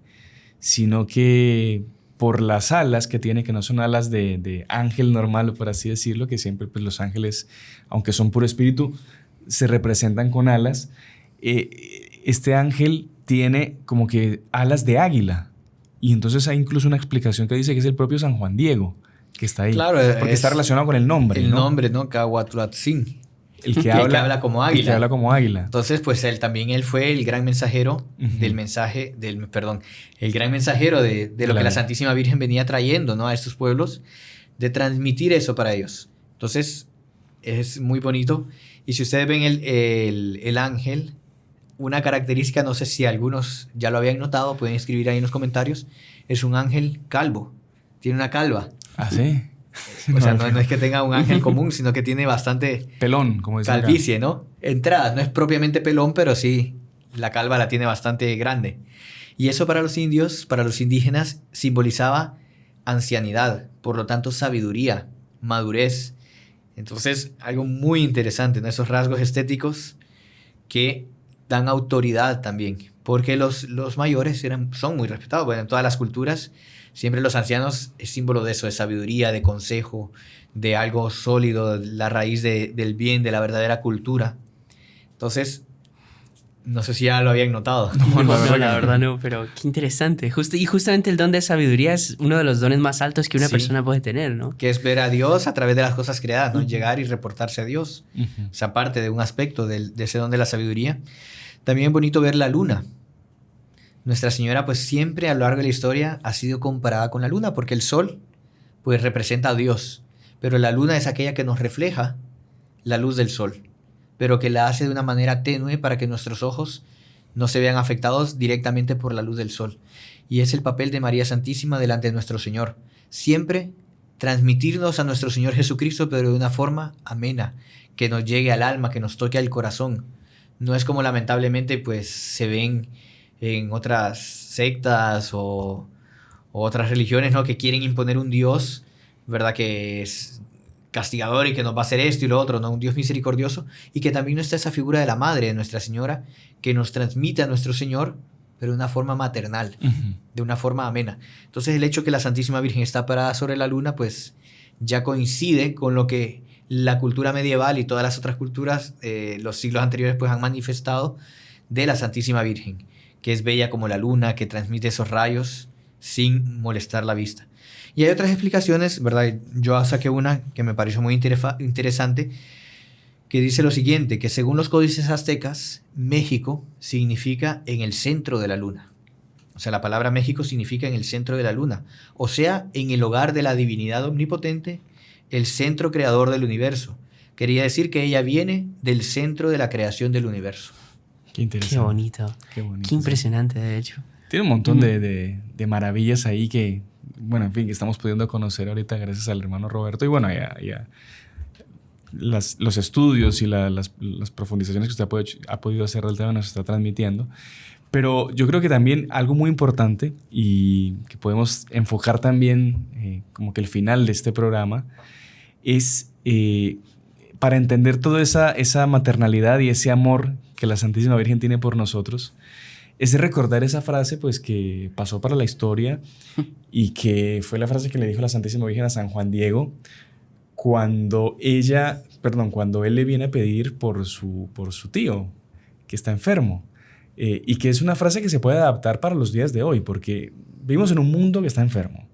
sino que por las alas que tiene, que no son alas de ángel normal, por así decirlo, que siempre pues, los ángeles, aunque son puro espíritu, se representan con alas. Este ángel tiene como que alas de águila. Y entonces hay incluso una explicación que dice que es el propio San Juan Diego que está ahí. Claro, porque está relacionado con el nombre. El ¿no? nombre, ¿no? Cahuatlatzin. El que habla como águila. El que habla como águila. Entonces, pues él fue el gran mensajero del mensaje, el gran mensajero de lo que la Santísima Virgen venía trayendo, ¿no? A estos pueblos, de transmitir eso para ellos. Entonces, es muy bonito. Y si ustedes ven el ángel, una característica, no sé si algunos ya lo habían notado, pueden escribir ahí en los comentarios, es un ángel calvo. Tiene una calva. ¿Ah, sí? O sea, no es que tenga un ángel común, sino que tiene bastante pelón, como dice calvicie, acá. ¿no? Entrada, no es propiamente pelón, pero sí, la calva la tiene bastante grande. Y eso para los indios, para los indígenas, simbolizaba ancianidad, por lo tanto sabiduría, madurez. Entonces, algo muy interesante, ¿no? Esos rasgos estéticos que dan autoridad también, porque los mayores son muy respetados. Bueno, en todas las culturas, siempre los ancianos es símbolo de eso, de sabiduría, de consejo, de algo sólido, la raíz del bien, de la verdadera cultura. Entonces, no sé si ya lo habían notado. No, la verdad no, pero qué interesante. Y justamente el don de sabiduría es uno de los dones más altos que una persona puede tener, ¿no? Que es ver a Dios a través de las cosas creadas, ¿no? Llegar y reportarse a Dios. O sea, parte de un aspecto de ese don de la sabiduría. También es bonito ver la luna. Nuestra Señora, pues siempre a lo largo de la historia ha sido comparada con la luna, porque el sol, pues representa a Dios, pero la luna es aquella que nos refleja la luz del sol, pero que la hace de una manera tenue para que nuestros ojos no se vean afectados directamente por la luz del sol. Y es el papel de María Santísima delante de nuestro Señor. Siempre transmitirnos a nuestro Señor Jesucristo, pero de una forma amena, que nos llegue al alma, que nos toque al corazón. No es como lamentablemente pues se ven en otras sectas o otras religiones, ¿no? Que quieren imponer un Dios, ¿verdad? Que es castigador y que nos va a hacer esto y lo otro, ¿no? Un Dios misericordioso, y que también no está esa figura de la Madre, de Nuestra Señora, que nos transmite a nuestro Señor, pero de una forma maternal, de una forma amena. Entonces el hecho que la Santísima Virgen está parada sobre la luna, pues ya coincide con lo que la cultura medieval y todas las otras culturas, los siglos anteriores, pues han manifestado de la Santísima Virgen, que es bella como la luna, que transmite esos rayos sin molestar la vista. Y hay otras explicaciones, ¿verdad? Yo saqué una que me pareció muy interesante, que dice lo siguiente, que según los códices aztecas, México significa en el centro de la luna. O sea, la palabra México significa en el centro de la luna. O sea, en el hogar de la divinidad omnipotente, el centro creador del universo. Quería decir que ella viene del centro de la creación del universo. Qué interesante. Qué bonito. Qué impresionante, de hecho. Tiene un montón de maravillas ahí que, bueno, en fin, que estamos pudiendo conocer ahorita gracias al hermano Roberto. Y bueno, ya los estudios y las profundizaciones que usted ha podido hacer del tema nos está transmitiendo. Pero yo creo que también algo muy importante y que podemos enfocar también como que el final de este programa es para entender toda esa maternalidad y ese amor que la Santísima Virgen tiene por nosotros, es recordar esa frase pues que pasó para la historia y que fue la frase que le dijo la Santísima Virgen a San Juan Diego cuando él le viene a pedir por su tío que está enfermo. Y que es una frase que se puede adaptar para los días de hoy, porque vivimos en un mundo que está enfermo.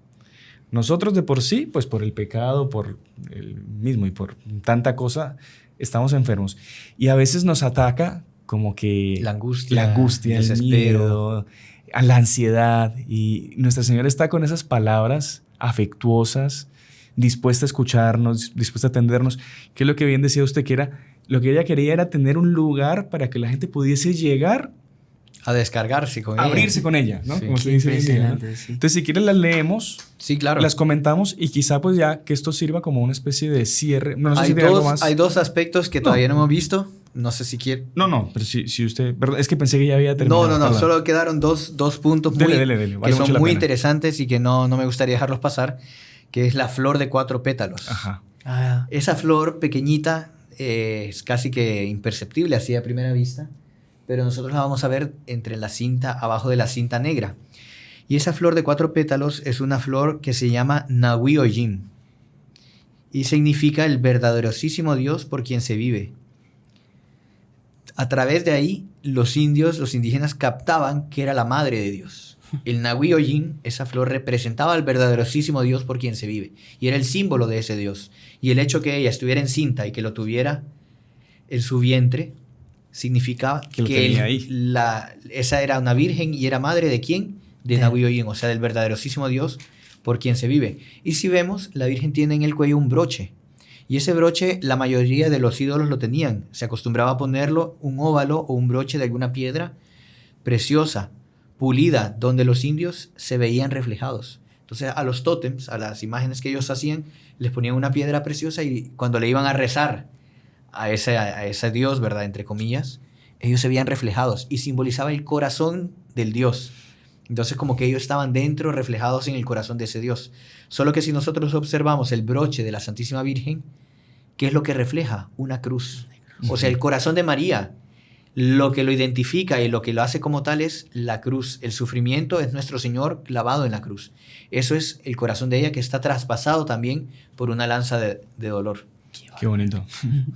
Nosotros de por sí, pues por el pecado, por el mismo y por tanta cosa, estamos enfermos. Y a veces nos ataca como que la angustia, el miedo, a la ansiedad. Y Nuestra Señora está con esas palabras afectuosas, dispuesta a escucharnos, dispuesta a atendernos. Que es lo que bien decía usted, que era Lo que ella quería era tener un lugar para que la gente pudiese llegar a descargarse con ella. Abrirse con ella, ¿no? Sí. Como se dice hoy en día, ¿no? Sí. Entonces, si quieren las leemos, sí, claro. las comentamos y quizá pues ya que esto sirva como una especie de cierre. No sé si tiene algo más. Hay dos aspectos que todavía no hemos visto. No sé si quiere... No, pero si usted... Perdón, es que pensé que ya había terminado. No, perdón. solo quedaron dos puntos Dele, que vale son la muy pena. interesantes y que no me gustaría dejarlos pasar, que es la flor de 4 pétalos. Ajá. Esa flor pequeñita es casi que imperceptible así a primera vista, pero nosotros la vamos a ver entre la cinta, abajo de la cinta negra. Y esa flor de 4 pétalos es una flor que se llama Nahui Ojin y significa el verdaderosísimo Dios por quien se vive. A través de ahí, los indígenas captaban que era la madre de Dios. El Nahui Ojin, esa flor, representaba al verdaderosísimo Dios por quien se vive. Y era el símbolo de ese Dios. Y el hecho que ella estuviera encinta y que lo tuviera en su vientre, significaba que esa era una virgen y era madre ¿de quién? De Nahui Ojin, o sea, del verdaderosísimo Dios por quien se vive. Y si vemos, la virgen tiene en el cuello un broche. Y ese broche, la mayoría de los ídolos lo tenían. Se acostumbraba a ponerlo un óvalo o un broche de alguna piedra preciosa, pulida, donde los indios se veían reflejados. Entonces, a los tótems, a las imágenes que ellos hacían, les ponían una piedra preciosa y cuando le iban a rezar a ese Dios, ¿verdad?, entre comillas, ellos se veían reflejados y simbolizaba el corazón del Dios. Entonces, como que ellos estaban dentro, reflejados en el corazón de ese Dios. Solo que si nosotros observamos el broche de la Santísima Virgen, ¿qué es lo que refleja? Una cruz. O sea, el corazón de María, lo que lo identifica y lo que lo hace como tal es la cruz. El sufrimiento es nuestro Señor clavado en la cruz. Eso es el corazón de ella que está traspasado también por una lanza de dolor. Qué bonito.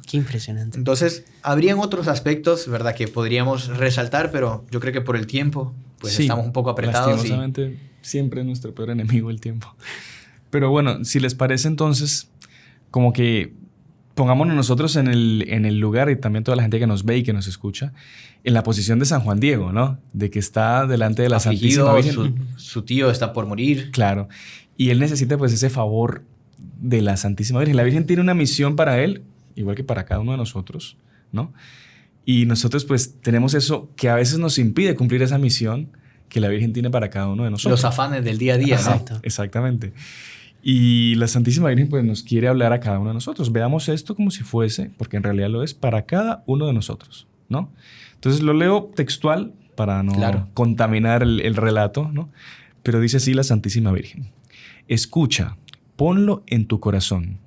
Qué impresionante. Entonces, habrían otros aspectos, ¿verdad?, que podríamos resaltar, pero yo creo que por el tiempo, pues sí, estamos un poco apretados. Lastimosamente, siempre es nuestro peor enemigo el tiempo. Pero bueno, si les parece entonces, como que pongámonos nosotros en el lugar y también toda la gente que nos ve y que nos escucha, en la posición de San Juan Diego, ¿no? De que está delante de la Santísima Virgen. Su tío está por morir. Claro. Y él necesita pues ese favor de la Santísima Virgen. La Virgen tiene una misión para él, igual que para cada uno de nosotros, ¿no? Y nosotros pues tenemos eso que a veces nos impide cumplir esa misión que la Virgen tiene para cada uno de nosotros. Los afanes del día a día, Exacto. ¿no? Exactamente. Y la Santísima Virgen pues nos quiere hablar a cada uno de nosotros. Veamos esto como si fuese, porque en realidad lo es, para cada uno de nosotros, ¿no? Entonces lo leo textual para no contaminar el relato, ¿no? Pero dice así la Santísima Virgen. Escucha, ponlo en tu corazón.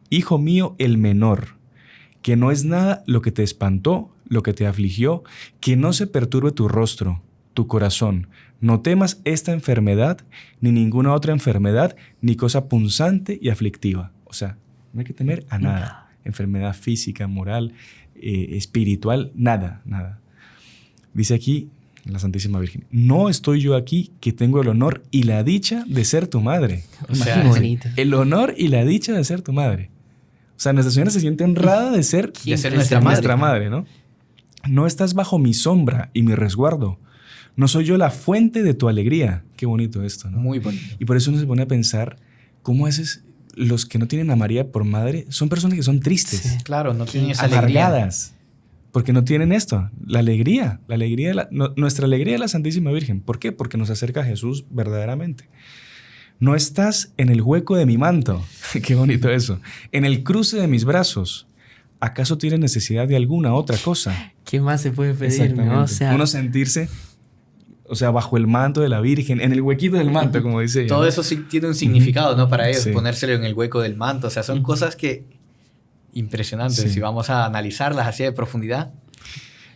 Hijo mío, el menor, que no es nada lo que te espantó, lo que te afligió, que no se perturbe tu rostro, tu corazón. No temas esta enfermedad, ni ninguna otra enfermedad, ni cosa punzante y aflictiva. O sea, no hay que temer a nada. Enfermedad física, moral, espiritual, nada. Dice aquí la Santísima Virgen, no estoy yo aquí que tengo el honor y la dicha de ser tu madre. O sea, el honor y la dicha de ser tu madre. O sea, Nuestra Señora se siente honrada de ser nuestra madre, ¿no? No estás bajo mi sombra y mi resguardo. No soy yo la fuente de tu alegría. Qué bonito esto, ¿no? Muy bonito. Y por eso uno se pone a pensar cómo a veces los que no tienen a María por madre son personas que son tristes. Sí, claro, no tienen esa amargadas. Alegría. Porque no tienen esto, la alegría. Nuestra alegría es la Santísima Virgen. ¿Por qué? Porque nos acerca a Jesús verdaderamente. No estás en el hueco de mi manto. Qué bonito eso. En el cruce de mis brazos. ¿Acaso tienes necesidad de alguna otra cosa? ¿Qué más se puede pedir, no? O sea, uno sentirse, bajo el manto de la Virgen, en el huequito del manto, como dice ella. Todo eso sí tiene un significado, ¿no? Para ellos, ponérselo en el hueco del manto. O sea, son cosas que impresionantes, si vamos a analizarlas así de profundidad.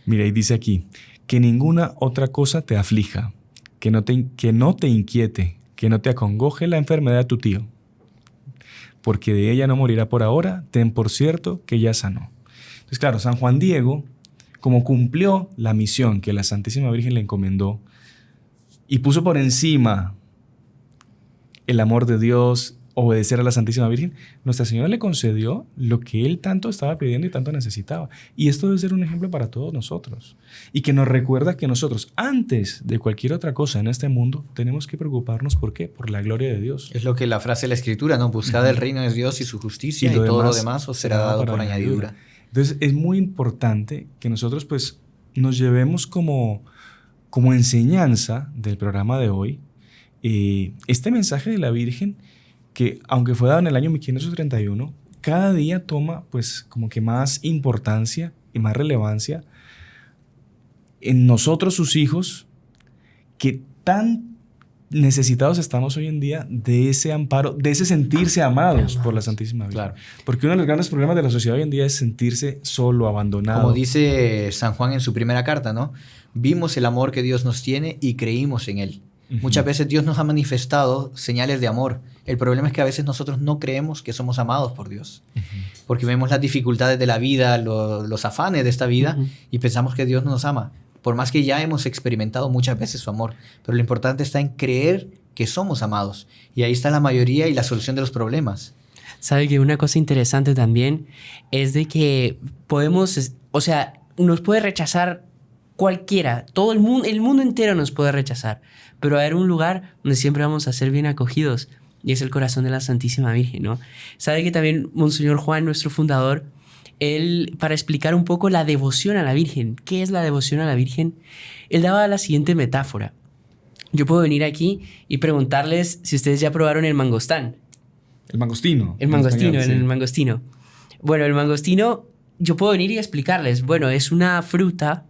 Mira, y dice aquí, que ninguna otra cosa te aflija, que no te inquiete, que no te acongoje la enfermedad de tu tío, porque de ella no morirá por ahora, ten por cierto que ya sanó. Entonces, claro, San Juan Diego, como cumplió la misión que la Santísima Virgen le encomendó y puso por encima el amor de Dios, obedecer a la Santísima Virgen, Nuestra Señora le concedió lo que él tanto estaba pidiendo y tanto necesitaba. Y esto debe ser un ejemplo para todos nosotros. Y que nos recuerda que nosotros, antes de cualquier otra cosa en este mundo, tenemos que preocuparnos, ¿por qué? Por la gloria de Dios. Es lo que la frase de la Escritura, ¿no? Buscad el reino de Dios y su justicia y todo lo demás os será dado por añadidura. Entonces es muy importante que nosotros pues nos llevemos como enseñanza del programa de hoy este mensaje de la Virgen que, aunque fue dado en el año 1531, cada día toma pues como que más importancia y más relevancia en nosotros, sus hijos, que tan necesitados estamos hoy en día de ese amparo, de ese sentirse amados por la Santísima Virgen. Claro. Porque uno de los grandes problemas de la sociedad hoy en día es sentirse solo, abandonado. Como dice San Juan en su primera carta, ¿no? Vimos el amor que Dios nos tiene y creímos en Él. Muchas veces Dios nos ha manifestado señales de amor. El problema es que a veces nosotros no creemos que somos amados por Dios. Porque vemos las dificultades de la vida, los afanes de esta vida y pensamos que Dios no nos ama. Por más que ya hemos experimentado muchas veces su amor. Pero lo importante está en creer que somos amados. Y ahí está la mayoría y la solución de los problemas. Sabe que una cosa interesante también es de que podemos, o sea, nos puede rechazar cualquiera, todo el mundo entero nos puede rechazar, pero va a haber un lugar donde siempre vamos a ser bien acogidos y es el corazón de la Santísima Virgen, ¿no? Sabe que también Monseñor Juan, nuestro fundador, él, para explicar un poco la devoción a la Virgen, ¿qué es la devoción a la Virgen? Él daba la siguiente metáfora. Yo puedo venir aquí y preguntarles si ustedes ya probaron el mangostán. El mangostino. El mangostino, español, el mangostino. Bueno, el mangostino, yo puedo venir y explicarles. Bueno, es una fruta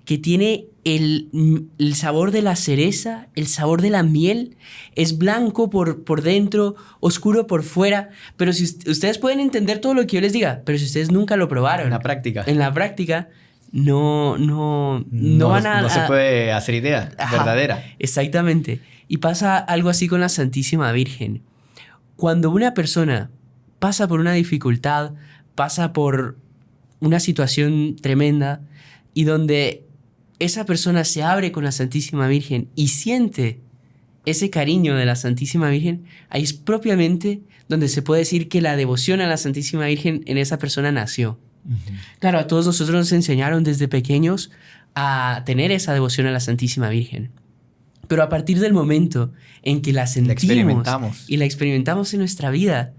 que tiene el sabor de la cereza, el sabor de la miel, es blanco por dentro, oscuro por fuera, pero si ustedes pueden entender todo lo que yo les diga, pero si ustedes nunca lo probaron. En la práctica. No van a... No se puede hacer idea verdadera. Exactamente. Y pasa algo así con la Santísima Virgen. Cuando una persona pasa por una dificultad, pasa por una situación tremenda y donde esa persona se abre con la Santísima Virgen y siente ese cariño de la Santísima Virgen, ahí es propiamente donde se puede decir que la devoción a la Santísima Virgen en esa persona nació. Claro, a todos nosotros nos enseñaron desde pequeños a tener esa devoción a la Santísima Virgen. Pero a partir del momento en que la sentimos y la experimentamos en nuestra vida,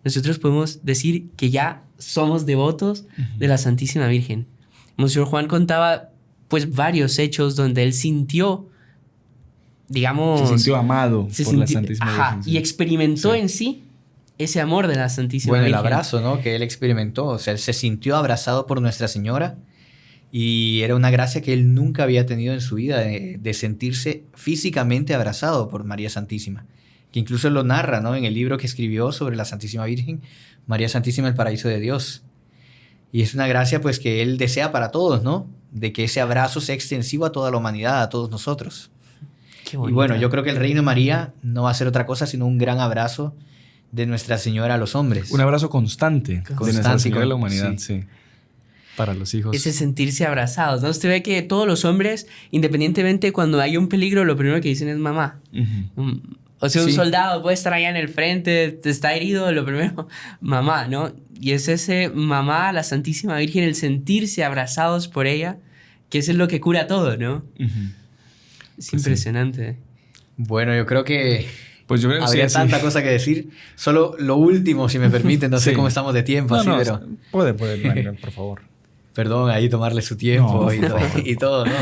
nosotros podemos decir que ya somos devotos de la Santísima Virgen. Monseñor Juan contaba pues varios hechos donde él sintió, digamos... Se sintió amado por la Santísima Virgen. Sí. Y experimentó en sí ese amor de la Santísima Virgen. Bueno, el abrazo, ¿no? Que él experimentó. O sea, él se sintió abrazado por Nuestra Señora y era una gracia que él nunca había tenido en su vida de sentirse físicamente abrazado por María Santísima. Que incluso lo narra, ¿no? En el libro que escribió sobre la Santísima Virgen, María Santísima, el paraíso de Dios. Y es una gracia pues que él desea para todos, ¿no? De que ese abrazo sea extensivo a toda la humanidad, a todos nosotros. Qué bonita. Y bueno, yo creo que el Reino de María no va a ser otra cosa sino un gran abrazo de Nuestra Señora a los hombres. Un abrazo constante de Nuestra Señora a la humanidad, sí. Para los hijos. Ese sentirse abrazados, ¿no? Usted ve que todos los hombres, independientemente cuando hay un peligro, lo primero que dicen es mamá. O sea, un soldado puede estar allá en el frente, está herido, lo primero, mamá, ¿no? Y es ese mamá, la Santísima Virgen, el sentirse abrazados por ella, que eso es lo que cura todo, ¿no? Es impresionante. Bueno, yo creo que pues yo creo que habría tanta cosa que decir. Solo lo último, si me permiten, no sé cómo estamos de tiempo. Pero... Puede, Manuel, por favor. Perdón, ahí tomarle su tiempo y todo, ¿no?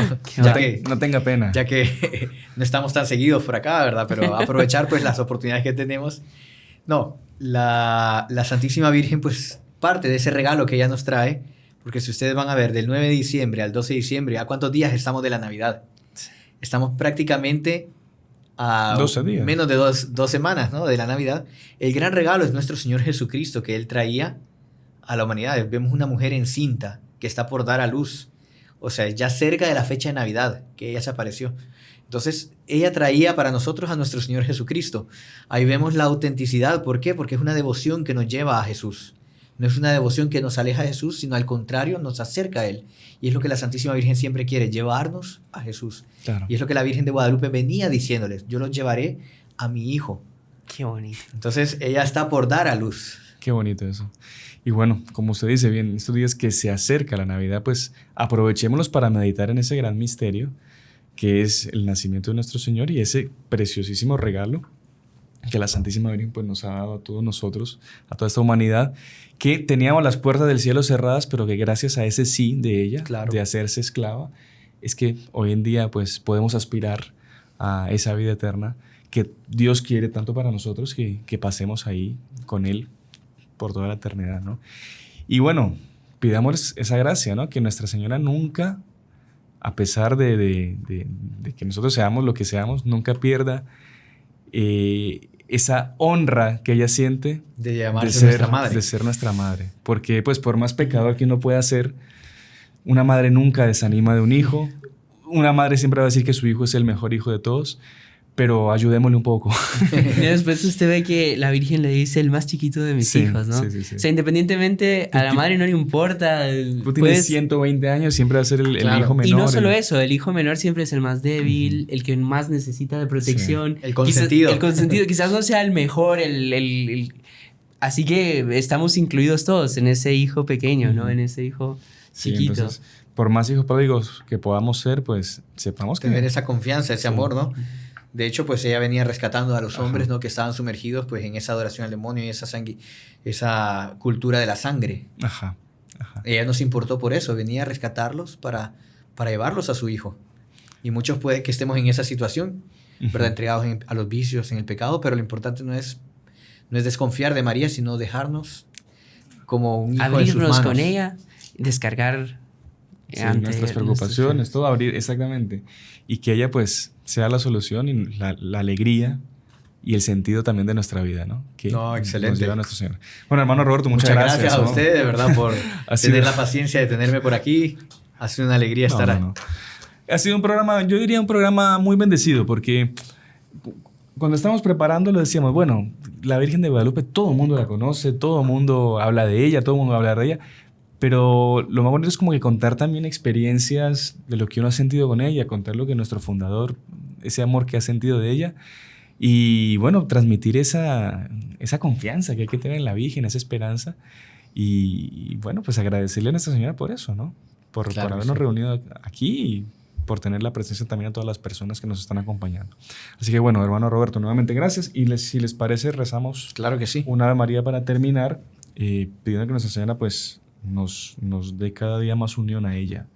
No tenga pena. Ya que no estamos tan seguidos por acá, ¿verdad? Pero aprovechar pues las oportunidades que tenemos. No, la Santísima Virgen pues parte de ese regalo que ella nos trae, porque si ustedes van a ver del 9 de diciembre al 12 de diciembre, ¿a cuántos días estamos de la Navidad? Estamos prácticamente a 12 días. Menos de dos semanas, ¿no? De la Navidad. El gran regalo es nuestro Señor Jesucristo que Él traía a la humanidad. Vemos una mujer encinta que está por dar a luz. O sea, ya cerca de la fecha de Navidad que ella se apareció. Entonces, ella traía para nosotros a nuestro Señor Jesucristo. Ahí vemos la autenticidad. ¿Por qué? Porque es una devoción que nos lleva a Jesús. No es una devoción que nos aleja de Jesús, sino al contrario, nos acerca a Él. Y es lo que la Santísima Virgen siempre quiere, llevarnos a Jesús. Claro. Y es lo que la Virgen de Guadalupe venía diciéndoles, yo los llevaré a mi Hijo. Qué bonito. Entonces, ella está por dar a luz. Qué bonito eso. Y bueno, como usted dice bien, estos días que se acerca la Navidad, pues aprovechémoslos para meditar en ese gran misterio que es el nacimiento de nuestro Señor y ese preciosísimo regalo que la Santísima Virgen pues, nos ha dado a todos nosotros, a toda esta humanidad, que teníamos las puertas del cielo cerradas, pero que gracias a ese sí de ella, claro, de hacerse esclava, es que hoy en día pues, podemos aspirar a esa vida eterna que Dios quiere tanto para nosotros, que pasemos ahí con Él por toda la eternidad, ¿no? Y bueno, pidamos esa gracia, ¿no? Que Nuestra Señora nunca, a pesar de que nosotros seamos lo que seamos, nunca pierda esa honra que ella siente de llamarse nuestra madre. De ser nuestra madre. Porque pues por más pecador que uno pueda ser, una madre nunca desanima de un hijo. Una madre siempre va a decir que su hijo es el mejor hijo de todos, pero ayudémosle un poco. Y después usted ve que la Virgen le dice el más chiquito de mis hijos, ¿no? Sí. O sea, independientemente, a la madre no le importa. Tú tienes 120 años, siempre va a ser el hijo menor. Y no solo eso, el hijo menor siempre es el más débil, el que más necesita de protección. Sí. El consentido. El consentido, quizás no sea el mejor, así que estamos incluidos todos en ese hijo pequeño, ¿no? En ese hijo chiquito. Entonces, por más hijos pródigos que podamos ser, pues sepamos que... Tener esa confianza, ese amor, ¿no? De hecho, pues ella venía rescatando a los hombres, ¿no? Que estaban sumergidos pues, en esa adoración al demonio y esa cultura de la sangre. Ella no se importó por eso, venía a rescatarlos para llevarlos a su hijo. Y muchos puede que estemos en esa situación, ¿verdad? Entregados a los vicios, en el pecado, pero lo importante no es desconfiar de María, sino dejarnos como un hijo en sus manos. Abrirnos con ella, descargar nuestras preocupaciones, todo abrir, exactamente. Y que ella pues sea la solución y la alegría y el sentido también de nuestra vida, ¿no? Que excelente. Nos lleva a nuestro Señor. Bueno, hermano Roberto, muchas gracias. A usted, de verdad, por tener la paciencia de tenerme por aquí. Ha sido una alegría estar aquí. Ha sido un programa, yo diría un programa muy bendecido, porque cuando estábamos preparándolo decíamos, bueno, la Virgen de Guadalupe, todo el mundo la conoce, todo el mundo habla de ella, todo el mundo va a hablar de ella, pero lo más bonito es como que contar también experiencias de lo que uno ha sentido con ella, contar lo que nuestro fundador, ese amor que ha sentido de ella, y bueno, transmitir esa confianza que hay que tener en la Virgen, esa esperanza, y bueno, pues agradecerle a Nuestra Señora por eso, ¿no? Por habernos reunido aquí y por tener la presencia también a todas las personas que nos están acompañando. Así que bueno, hermano Roberto, nuevamente gracias, y si les parece, rezamos claro que sí. una Ave María para terminar, pidiendo que Nuestra Señora pues nos dé cada día más unión a ella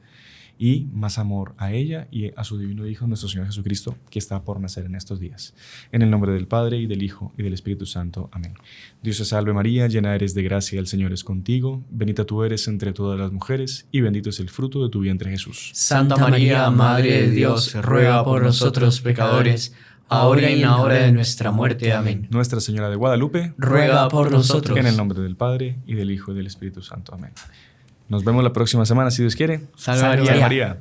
y más amor a ella y a su divino Hijo, nuestro Señor Jesucristo, que está por nacer en estos días. En el nombre del Padre, y del Hijo, y del Espíritu Santo. Amén. Dios te salve María, llena eres de gracia, el Señor es contigo, bendita tú eres entre todas las mujeres, y bendito es el fruto de tu vientre Jesús. Santa María, Madre de Dios, ruega por nosotros pecadores, ahora y en la hora de nuestra muerte. Amén. Nuestra Señora de Guadalupe, ruega por nosotros. En el nombre del Padre, y del Hijo, y del Espíritu Santo. Amén. Nos vemos la próxima semana, si Dios quiere. Salve María. María.